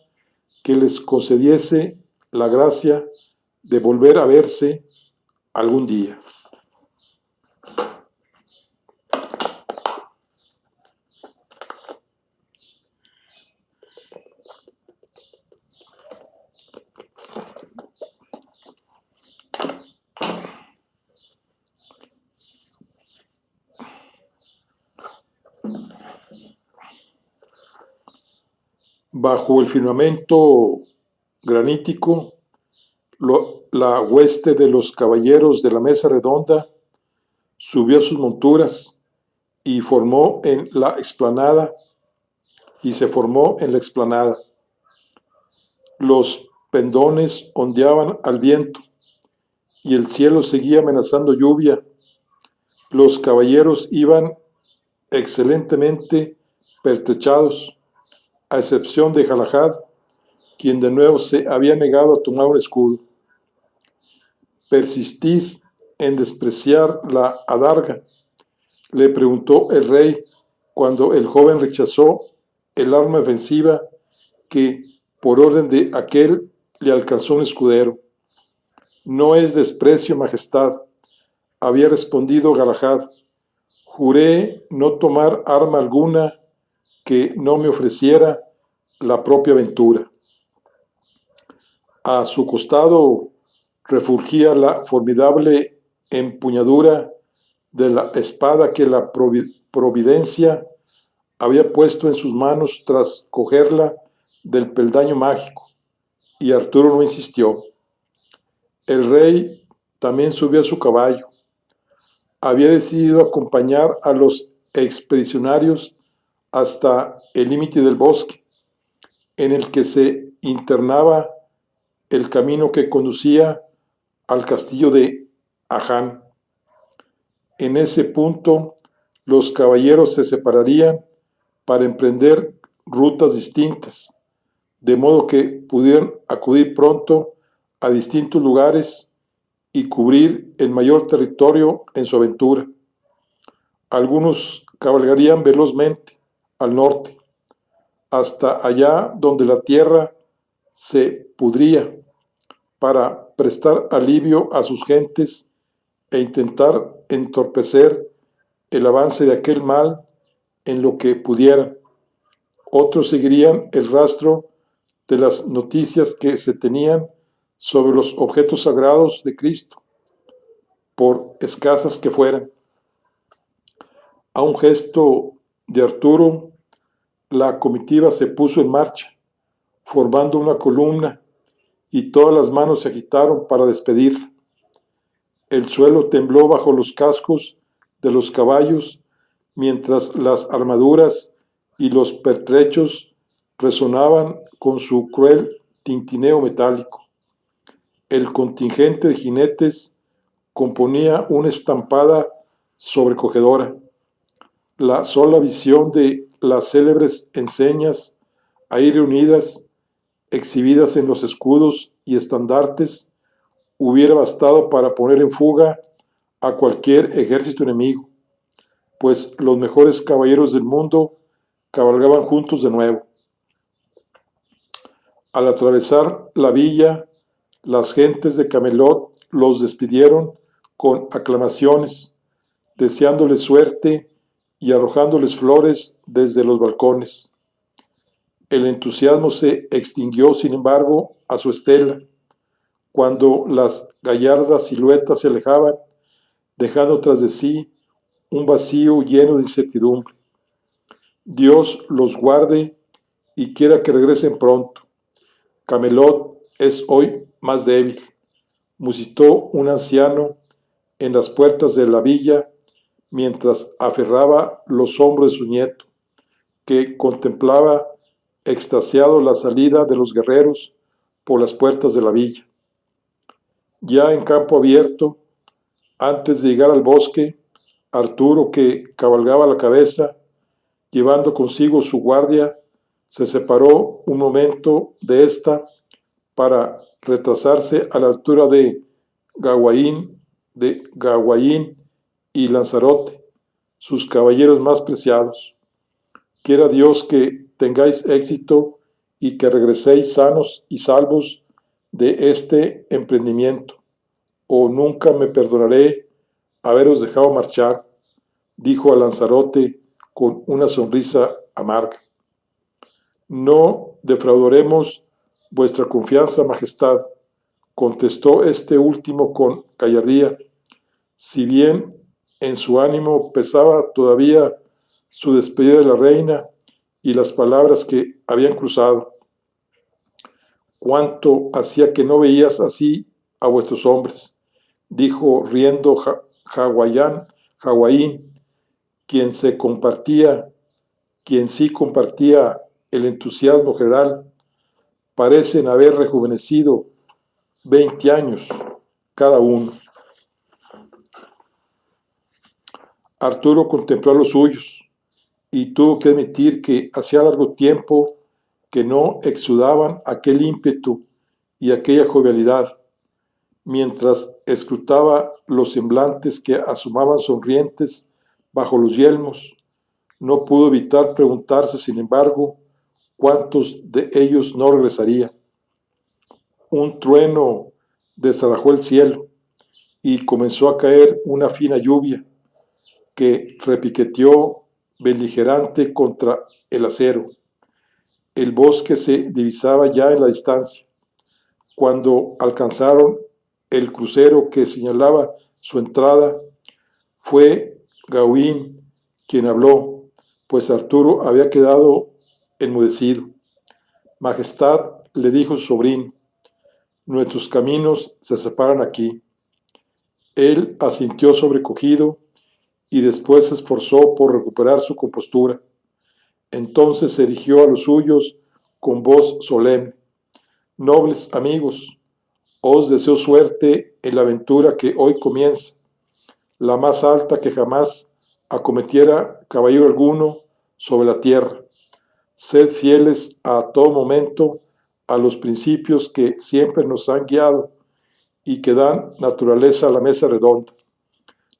que les concediese la gracia de volver a verse algún día. Bajo el firmamento granítico, la hueste de los caballeros de la mesa redonda subió a sus monturas y se formó en la explanada. Los pendones ondeaban al viento y el cielo seguía amenazando lluvia. Los caballeros iban excelentemente pertrechados, a excepción de Galahad, quien de nuevo se había negado a tomar un escudo. ¿Persistís en despreciar la adarga?, le preguntó el rey cuando el joven rechazó el arma ofensiva que, por orden de aquel, le alcanzó un escudero. No es desprecio, majestad, había respondido Galahad. Juré no tomar arma alguna que no me ofreciera la propia aventura. A su costado refulgía la formidable empuñadura de la espada que la providencia había puesto en sus manos tras cogerla del peldaño mágico, y Arturo no insistió. El rey también subió a su caballo. Había decidido acompañar a los expedicionarios hasta el límite del bosque, en el que se internaba el camino que conducía al castillo de Aján. En ese punto, los caballeros se separarían para emprender rutas distintas, de modo que pudieran acudir pronto a distintos lugares y cubrir el mayor territorio en su aventura. Algunos cabalgarían velozmente al norte, hasta allá donde la tierra se pudría, para prestar alivio a sus gentes e intentar entorpecer el avance de aquel mal en lo que pudieran. Otros seguirían el rastro de las noticias que se tenían sobre los objetos sagrados de Cristo, por escasas que fueran. A un gesto de Arturo, la comitiva se puso en marcha, formando una columna, y todas las manos se agitaron para despedirla. El suelo tembló bajo los cascos de los caballos, mientras las armaduras y los pertrechos resonaban con su cruel tintineo metálico. El contingente de jinetes componía una estampada sobrecogedora. La sola visión de las célebres enseñas ahí reunidas, exhibidas en los escudos y estandartes, hubiera bastado para poner en fuga a cualquier ejército enemigo, pues los mejores caballeros del mundo cabalgaban juntos de nuevo. Al atravesar la villa, las gentes de Camelot los despidieron con aclamaciones, deseándoles suerte y arrojándoles flores desde los balcones. El entusiasmo se extinguió, sin embargo, a su estela, cuando las gallardas siluetas se alejaban, dejando tras de sí un vacío lleno de incertidumbre. Dios los guarde y quiera que regresen pronto. Camelot es hoy más débil, musitó un anciano en las puertas de la villa mientras aferraba los hombros de su nieto, que contemplaba extasiado la salida de los guerreros por las puertas de la villa. Ya en campo abierto, antes de llegar al bosque, Arturo, que cabalgaba a la cabeza, llevando consigo su guardia, se separó un momento de ésta para retrasarse a la altura de Gawain y Lanzarote, sus caballeros más preciados. Quiera Dios que tengáis éxito y que regreséis sanos y salvos de este emprendimiento. o nunca me perdonaré haberos dejado marchar, dijo a Lanzarote con una sonrisa amarga. No defraudaremos vuestra confianza, majestad, contestó este último con gallardía, si bien en su ánimo pesaba todavía su despedida de la reina y las palabras que habían cruzado. ¿Cuánto hacía que no veías así a vuestros hombres?, dijo riendo Hawáin, quien sí compartía el entusiasmo general. Parecen haber rejuvenecido 20 años cada uno. Arturo contempló a los suyos y tuvo que admitir que hacía largo tiempo que no exudaban aquel ímpetu y aquella jovialidad. Mientras escrutaba los semblantes que asomaban sonrientes bajo los yelmos, no pudo evitar preguntarse, sin embargo, cuántos de ellos no regresaría. Un trueno desarrajó el cielo y comenzó a caer una fina lluvia que repiqueteó beligerante contra el acero. El bosque se divisaba ya en la distancia. Cuando alcanzaron el crucero que señalaba su entrada, fue Gawain quien habló, pues Arturo había quedado enmudecido. Majestad, le dijo su sobrino, nuestros caminos se separan aquí. Él asintió sobrecogido y después se esforzó por recuperar su compostura. Entonces se dirigió a los suyos con voz solemne. Nobles amigos, os deseo suerte en la aventura que hoy comienza, la más alta que jamás acometiera caballero alguno sobre la tierra. Sed fieles a todo momento a los principios que siempre nos han guiado y que dan naturaleza a la mesa redonda.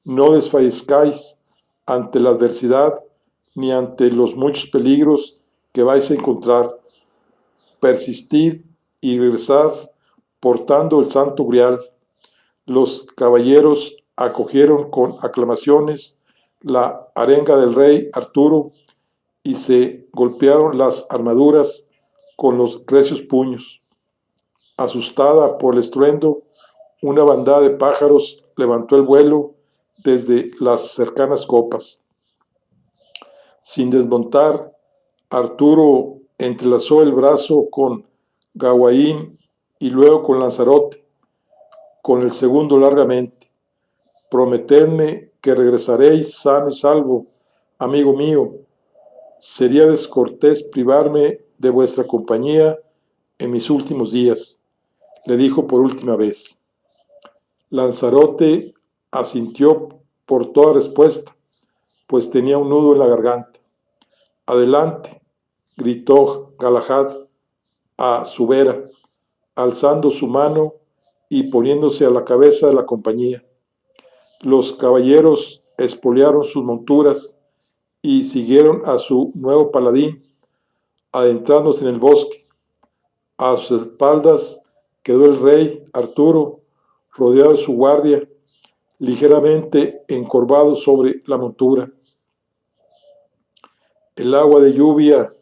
No desfallezcáis ante la adversidad ni ante los muchos peligros que vais a encontrar. Persistid y regresad portando el santo grial. Los caballeros acogieron con aclamaciones la arenga del rey Arturo y se golpearon las armaduras con los recios puños. Asustada por el estruendo, una bandada de pájaros levantó el vuelo desde las cercanas copas. Sin desmontar, Arturo entrelazó el brazo con Gawain y luego con Lanzarote, con el segundo largamente. Prometedme que regresaréis sano y salvo, amigo mío. Sería descortés privarme de vuestra compañía en mis últimos días, le dijo por última vez. Lanzarote asintió por toda respuesta, pues tenía un nudo en la garganta. Adelante, gritó Galahad a su vera, alzando su mano y poniéndose a la cabeza de la compañía. Los caballeros espolearon sus monturas y siguieron a su nuevo paladín, adentrándose en el bosque. A sus espaldas quedó el rey Arturo, rodeado de su guardia, ligeramente encorvado sobre la montura. El agua de lluvia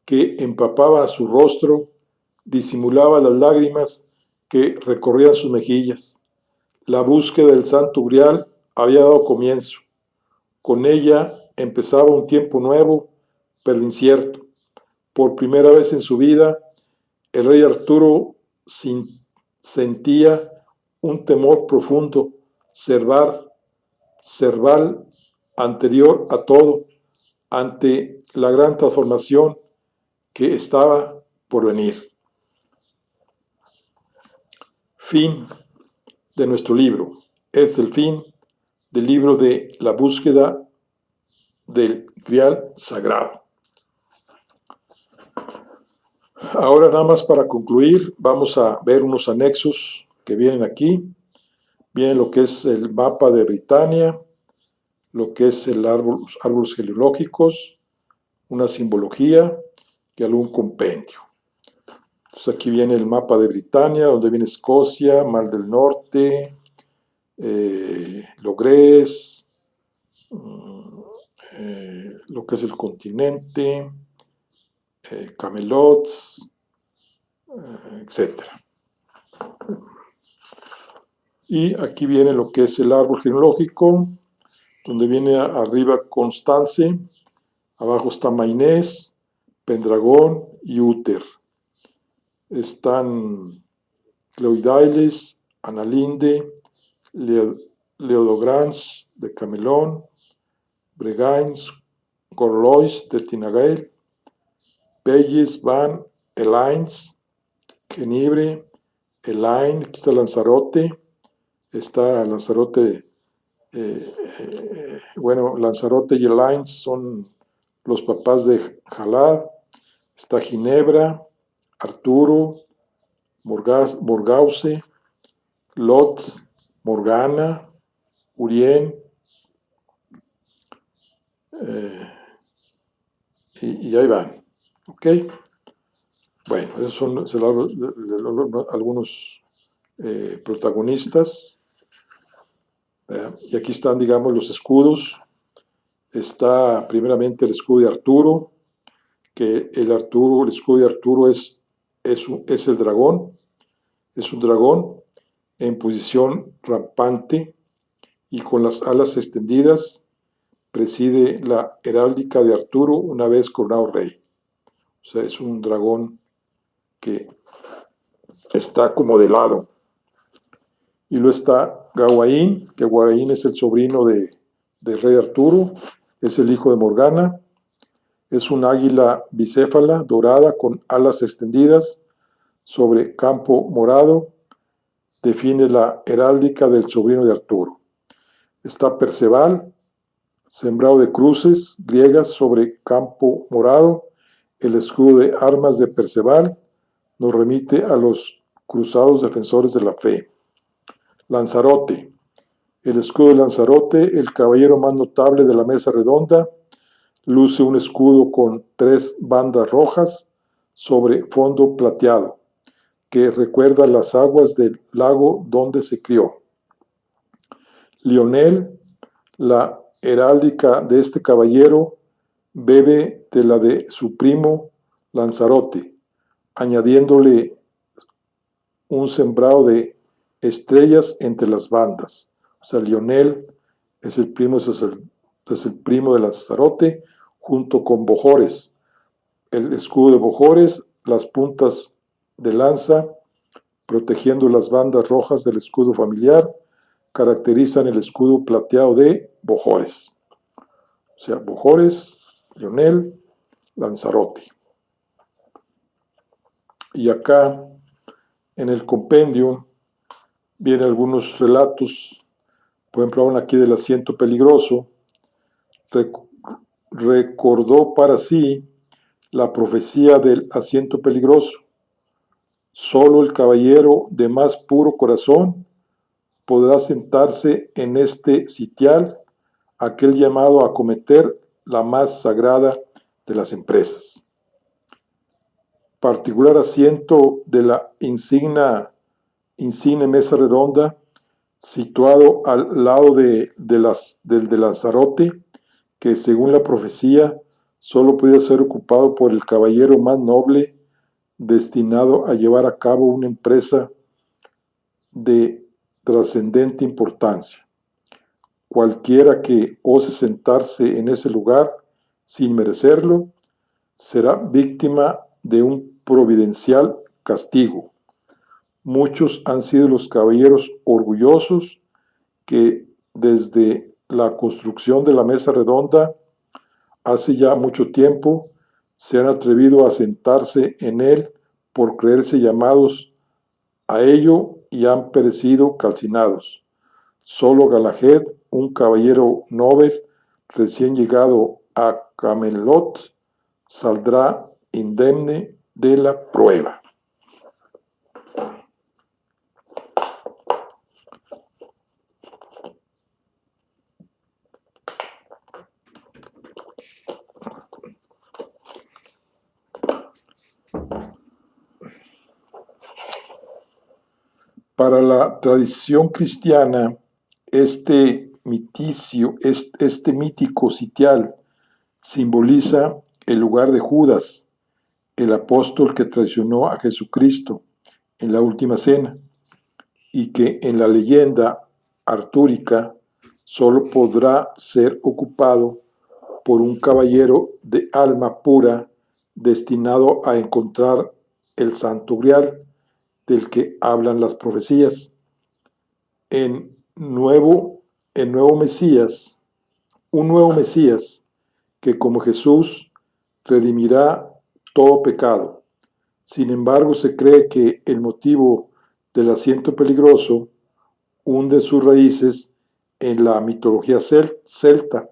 que empapaba su rostro disimulaba las lágrimas que recorrían sus mejillas. La búsqueda del santo grial había dado comienzo. Con ella empezaba un tiempo nuevo, pero incierto. Por primera vez en su vida, el rey Arturo sentía un temor profundo, cerval, anterior a todo, ante la gran transformación que estaba por venir. Fin de nuestro libro. Es el fin del libro de la búsqueda del Grial Sagrado. Ahora, nada más para concluir, vamos a ver unos anexos que vienen aquí. Viene lo que es el mapa de Britania, lo que es el los árboles genealógicos, una simbología y algún compendio. Entonces aquí viene el mapa de Britania, donde viene Escocia, Mar del Norte, Logrés, lo que es el continente, Camelots, etc. Y aquí viene lo que es el árbol genealógico, donde viene arriba Constance, abajo está Mainés, Pendragón y Úter. Están Cleoidailes, Analinde, Leodograns de Camelón, Bregains, Gorlois de Tinagael, Pelles, Van, Elains, Genibre, Elain, aquí está Lanzarote, bueno, Lanzarote y Elain son los papás de Jalad, está Ginebra, Arturo, Morgause, Lot, Morgana, Urien, y ahí van. ¿Ok? Bueno, esos son algunos protagonistas. Y aquí están, digamos, los escudos. Está primeramente el escudo de Arturo, que el escudo de Arturo es el dragón. Es un dragón en posición rampante y con las alas extendidas. Preside la heráldica de Arturo una vez coronado rey. O sea, es un dragón que está como de lado. Y luego está Gawain, que Gawain es el sobrino del rey Arturo, es el hijo de Morgana, es un águila bicéfala dorada con alas extendidas sobre campo morado, define la heráldica del sobrino de Arturo. Está Perceval, sembrado de cruces griegas sobre campo morado, el escudo de armas de Perceval nos remite a los cruzados defensores de la fe. Lanzarote, el escudo de Lanzarote, el caballero más notable de la mesa redonda, luce un escudo con 3 bandas rojas sobre fondo plateado, que recuerda las aguas del lago donde se crió. Lionel, la heráldica de este caballero, bebe de la de su primo Lanzarote, añadiéndole un sembrado de estrellas entre las bandas. O sea, Lionel es el primo de Lanzarote, junto con Bojores. El escudo de Bojores, las puntas de lanza, protegiendo las bandas rojas del escudo familiar, caracterizan el escudo plateado de Bojores. O sea, Bojores, Lionel, Lanzarote. Y acá, en el compendio, vienen algunos relatos. Por ejemplo, hablan aquí del asiento peligroso. Recordó para sí la profecía del asiento peligroso. Solo el caballero de más puro corazón podrá sentarse en este sitial, aquel llamado a acometer la más sagrada de las empresas. Particular asiento de la insigne mesa redonda, situado al lado del de Lanzarote, que según la profecía solo podía ser ocupado por el caballero más noble, destinado a llevar a cabo una empresa de trascendente importancia. Cualquiera que ose sentarse en ese lugar sin merecerlo, será víctima de un providencial castigo. Muchos han sido los caballeros orgullosos que desde la construcción de la mesa redonda, hace ya mucho tiempo, se han atrevido a sentarse en él por creerse llamados a ello y han perecido calcinados. Solo Galahad, un caballero noble recién llegado a Camelot, saldrá indemne de la prueba. Para la tradición cristiana, Este mítico sitial simboliza el lugar de Judas, el apóstol que traicionó a Jesucristo en la última cena, y que en la leyenda artúrica solo podrá ser ocupado por un caballero de alma pura destinado a encontrar el Santo Grial del que hablan las profecías. En nuevo, en nuevo Mesías, un nuevo Mesías que como Jesús redimirá todo pecado. Sin embargo, se cree que el motivo del asiento peligroso hunde sus raíces en la mitología celta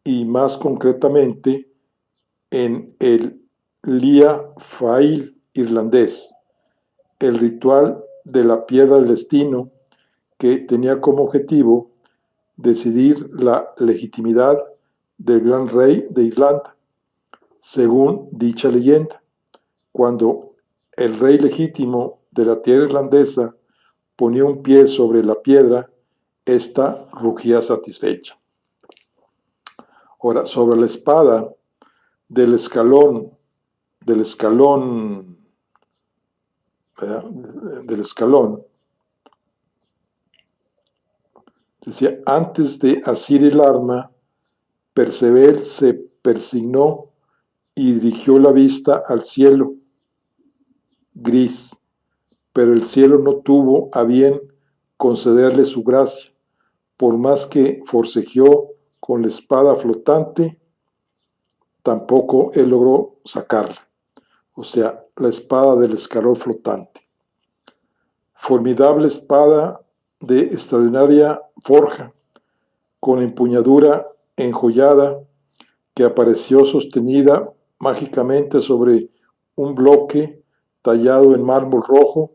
y más concretamente en el Lia Fáil irlandés, el ritual de la piedra del destino que tenía como objetivo decidir la legitimidad del gran rey de Irlanda, según dicha leyenda. Cuando el rey legítimo de la tierra irlandesa ponía un pie sobre la piedra, ésta rugía satisfecha. Ahora, sobre la espada del escalón, ¿verdad? Del escalón, decía, antes de asir el arma, Perceval se persignó y dirigió la vista al cielo gris, pero el cielo no tuvo a bien concederle su gracia, por más que forcejeó con la espada flotante, tampoco él logró sacarla, o sea, la espada del escalón flotante. Formidable espada de extraordinaria forja, con empuñadura enjollada, que apareció sostenida mágicamente sobre un bloque tallado en mármol rojo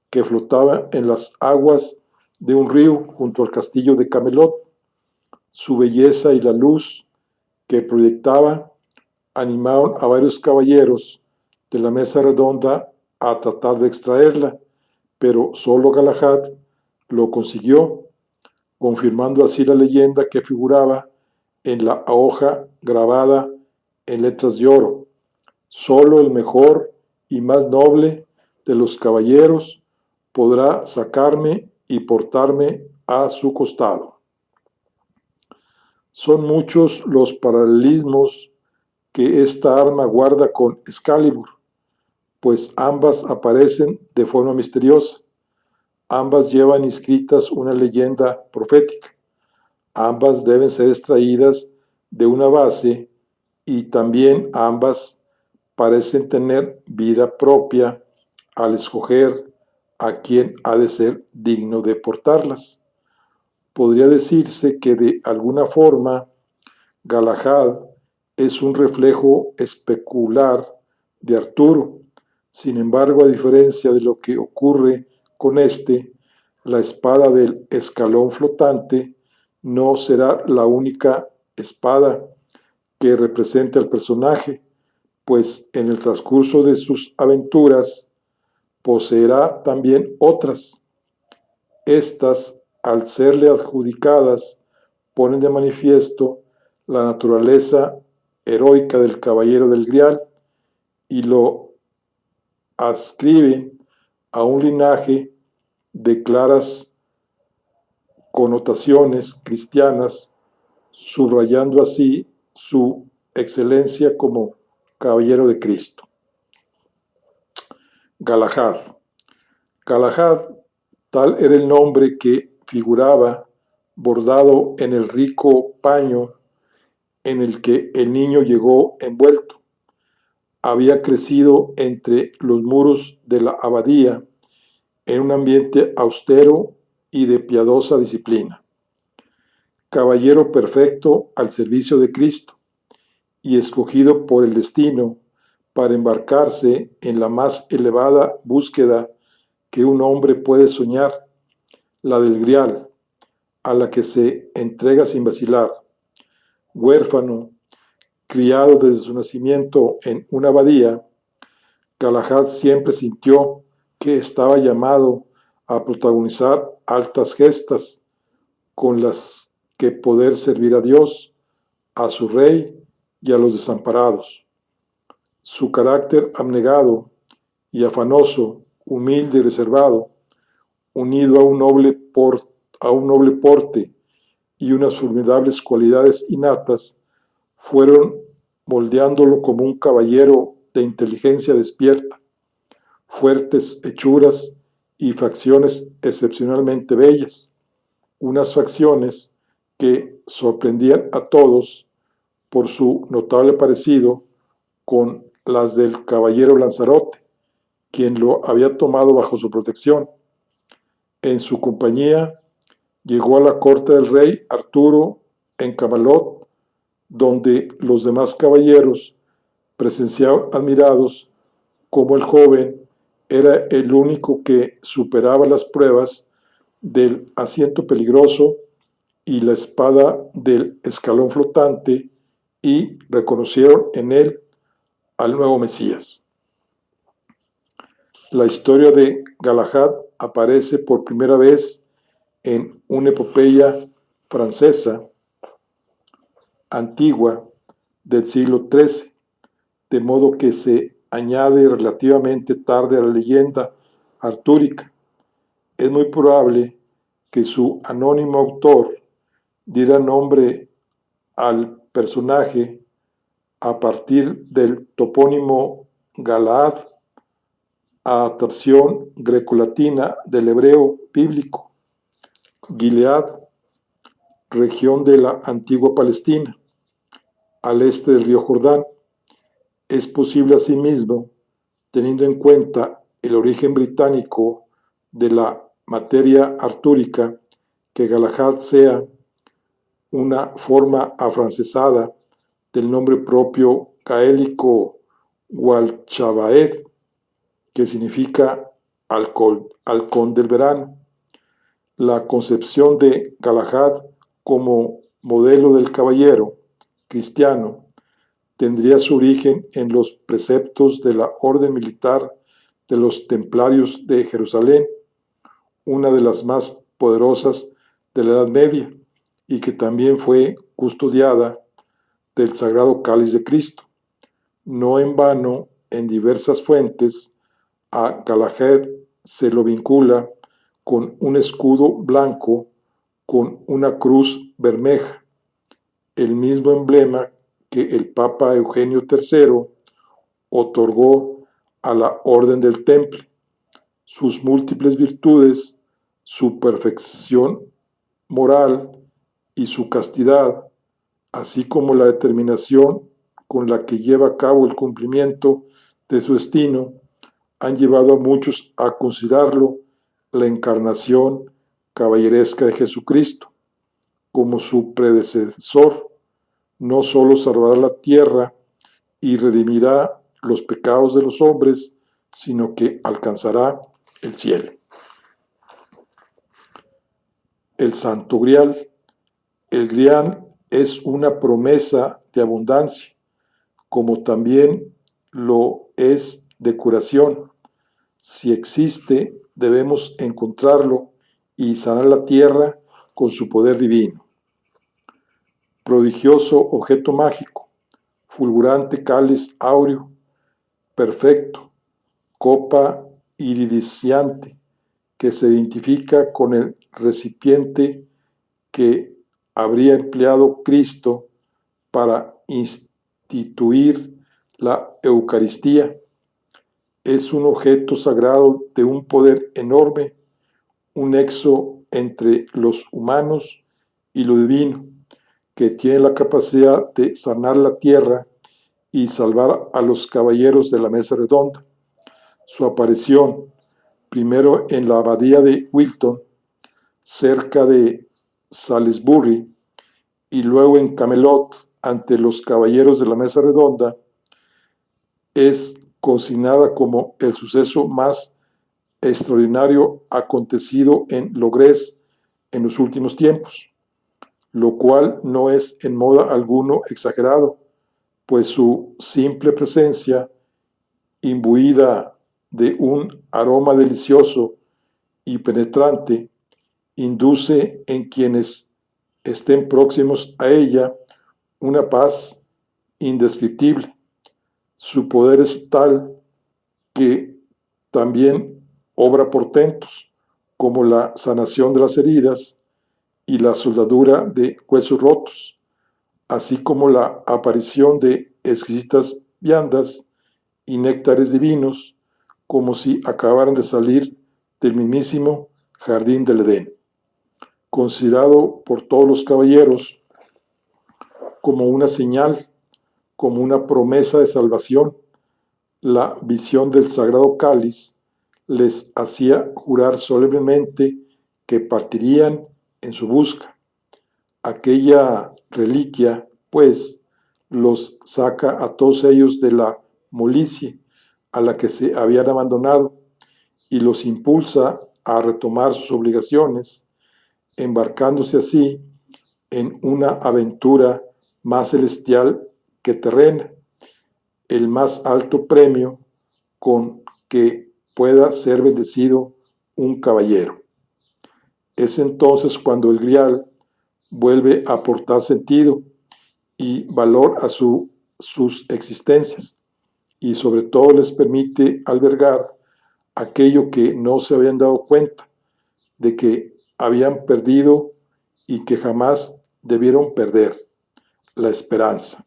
que flotaba en las aguas de un río junto al castillo de Camelot. Su belleza y la luz que proyectaba animaron a varios caballeros de la mesa redonda a tratar de extraerla, pero solo Galahad lo consiguió, confirmando así la leyenda que figuraba en la hoja grabada en letras de oro. Solo el mejor y más noble de los caballeros podrá sacarme y portarme a su costado. Son muchos los paralelismos que esta arma guarda con Excalibur, pues ambas aparecen de forma misteriosa. Ambas llevan inscritas una leyenda profética. Ambas deben ser extraídas de una base y también ambas parecen tener vida propia al escoger a quien ha de ser digno de portarlas. Podría decirse que de alguna forma Galahad es un reflejo especular de Arturo. Sin embargo, a diferencia de lo que ocurre con este, la espada del escalón flotante no será la única espada que represente al personaje, pues en el transcurso de sus aventuras poseerá también otras. Estas, al serle adjudicadas, ponen de manifiesto la naturaleza heroica del caballero del Grial y lo adscriben a un linaje de claras connotaciones cristianas, subrayando así su excelencia como caballero de Cristo. Galahad. Galahad, tal era el nombre que figuraba bordado en el rico paño en el que el niño llegó envuelto. Había crecido entre los muros de la abadía en un ambiente austero y de piadosa disciplina. Caballero perfecto al servicio de Cristo y escogido por el destino para embarcarse en la más elevada búsqueda que un hombre puede soñar, la del Grial, a la que se entrega sin vacilar. Huérfano, criado desde su nacimiento en una abadía, Galahad siempre sintió que estaba llamado a protagonizar altas gestas, con las que poder servir a Dios, a su rey y a los desamparados. Su carácter abnegado y afanoso, humilde y reservado, unido a un noble porte y unas formidables cualidades innatas, fueron moldeándolo como un caballero de inteligencia despierta, fuertes hechuras y facciones excepcionalmente bellas, unas facciones que sorprendían a todos por su notable parecido con las del caballero Lanzarote, quien lo había tomado bajo su protección. En su compañía llegó a la corte del rey Arturo en Camelot, donde los demás caballeros presenciaban admirados cómo el joven era el único que superaba las pruebas del asiento peligroso y la espada del escalón flotante, y reconocieron en él al nuevo Mesías. La historia de Galahad aparece por primera vez en una epopeya francesa antigua del siglo XIII, de modo que se añade relativamente tarde a la leyenda artúrica. Es muy probable que su anónimo autor diera nombre al personaje a partir del topónimo Galaad, adaptación grecolatina del hebreo bíblico. Gilead, región de la antigua Palestina, al este del río Jordán. Es posible asimismo, teniendo en cuenta el origen británico de la materia artúrica, que Galahad sea una forma afrancesada del nombre propio gaélico Gualchabaed, que significa halcón del verano. La concepción de Galahad como modelo del caballero cristiano tendría su origen en los preceptos de la orden militar de los templarios de Jerusalén, una de las más poderosas de la Edad Media, y que también fue custodiada del Sagrado Cáliz de Cristo. No en vano, en diversas fuentes, a Galahad se lo vincula con un escudo blanco con una cruz bermeja, el mismo emblema que el Papa Eugenio III otorgó a la Orden del Temple. Sus múltiples virtudes, su perfección moral y su castidad, así como la determinación con la que lleva a cabo el cumplimiento de su destino, han llevado a muchos a considerarlo la encarnación caballeresca de Jesucristo. Como su predecesor, no solo salvará la tierra y redimirá los pecados de los hombres, sino que alcanzará el cielo. El Santo Grial. El Grial es una promesa de abundancia, como también lo es de curación. Si existe, debemos encontrarlo y sanar la tierra con su poder divino. Prodigioso objeto mágico, fulgurante cáliz áureo, perfecto, copa iridiscente, que se identifica con el recipiente que habría empleado Cristo para instituir la Eucaristía. Es un objeto sagrado de un poder enorme, un nexo entre los humanos y lo divino, que tiene la capacidad de sanar la tierra y salvar a los caballeros de la mesa redonda. Su aparición, primero en la abadía de Wilton, cerca de Salisbury, y luego en Camelot, ante los caballeros de la mesa redonda, es consignada como el suceso más extraordinario acontecido en Logres en los últimos tiempos, lo cual no es en modo alguno exagerado, pues su simple presencia, imbuida de un aroma delicioso y penetrante, induce en quienes estén próximos a ella, una paz indescriptible. Su poder es tal que también obra portentos, como la sanación de las heridas y la soldadura de huesos rotos, así como la aparición de exquisitas viandas y néctares divinos, como si acabaran de salir del mismísimo jardín del Edén, considerado por todos los caballeros como una señal, como una promesa de salvación. La visión del sagrado cáliz les hacía jurar solemnemente que partirían en su busca. Aquella reliquia, pues, los saca a todos ellos de la molicie a la que se habían abandonado y los impulsa a retomar sus obligaciones, embarcándose así en una aventura más celestial que terrena, el más alto premio con que pueda ser bendecido un caballero. Es entonces cuando el grial vuelve a aportar sentido y valor a sus existencias y sobre todo les permite albergar aquello que no se habían dado cuenta de que habían perdido y que jamás debieron perder: la esperanza.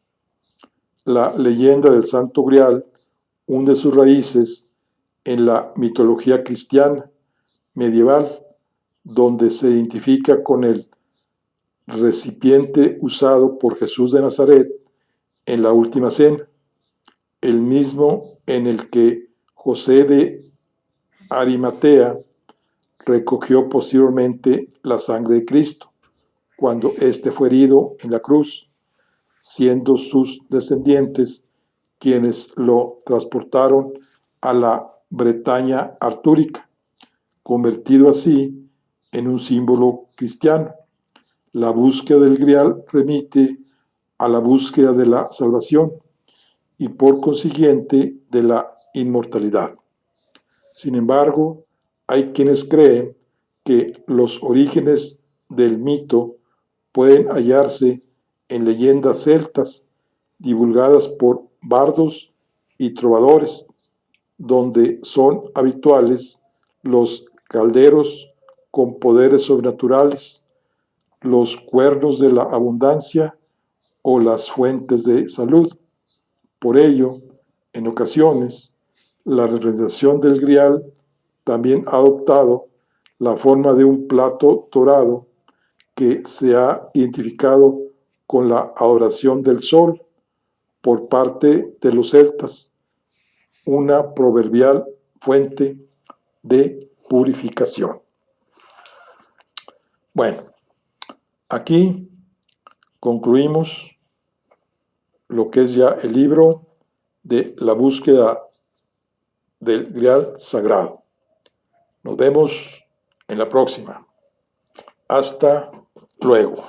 La leyenda del Santo Grial hunde sus raíces en la mitología cristiana medieval, donde se identifica con el recipiente usado por Jesús de Nazaret en la última cena, el mismo en el que José de Arimatea recogió posteriormente la sangre de Cristo, cuando éste fue herido en la cruz, siendo sus descendientes quienes lo transportaron a la Bretaña artúrica, convertido así en un símbolo cristiano. La búsqueda del Grial remite a la búsqueda de la salvación y por consiguiente de la inmortalidad. Sin embargo, hay quienes creen que los orígenes del mito pueden hallarse en leyendas celtas divulgadas por bardos y trovadores, donde son habituales los calderos con poderes sobrenaturales, los cuernos de la abundancia o las fuentes de salud. Por ello, en ocasiones, la representación del grial también ha adoptado la forma de un plato dorado que se ha identificado con la adoración del sol por parte de los celtas, una proverbial fuente de purificación. Bueno, aquí concluimos lo que es ya el libro de la búsqueda del Grial Sagrado. Nos vemos en la próxima. Hasta luego.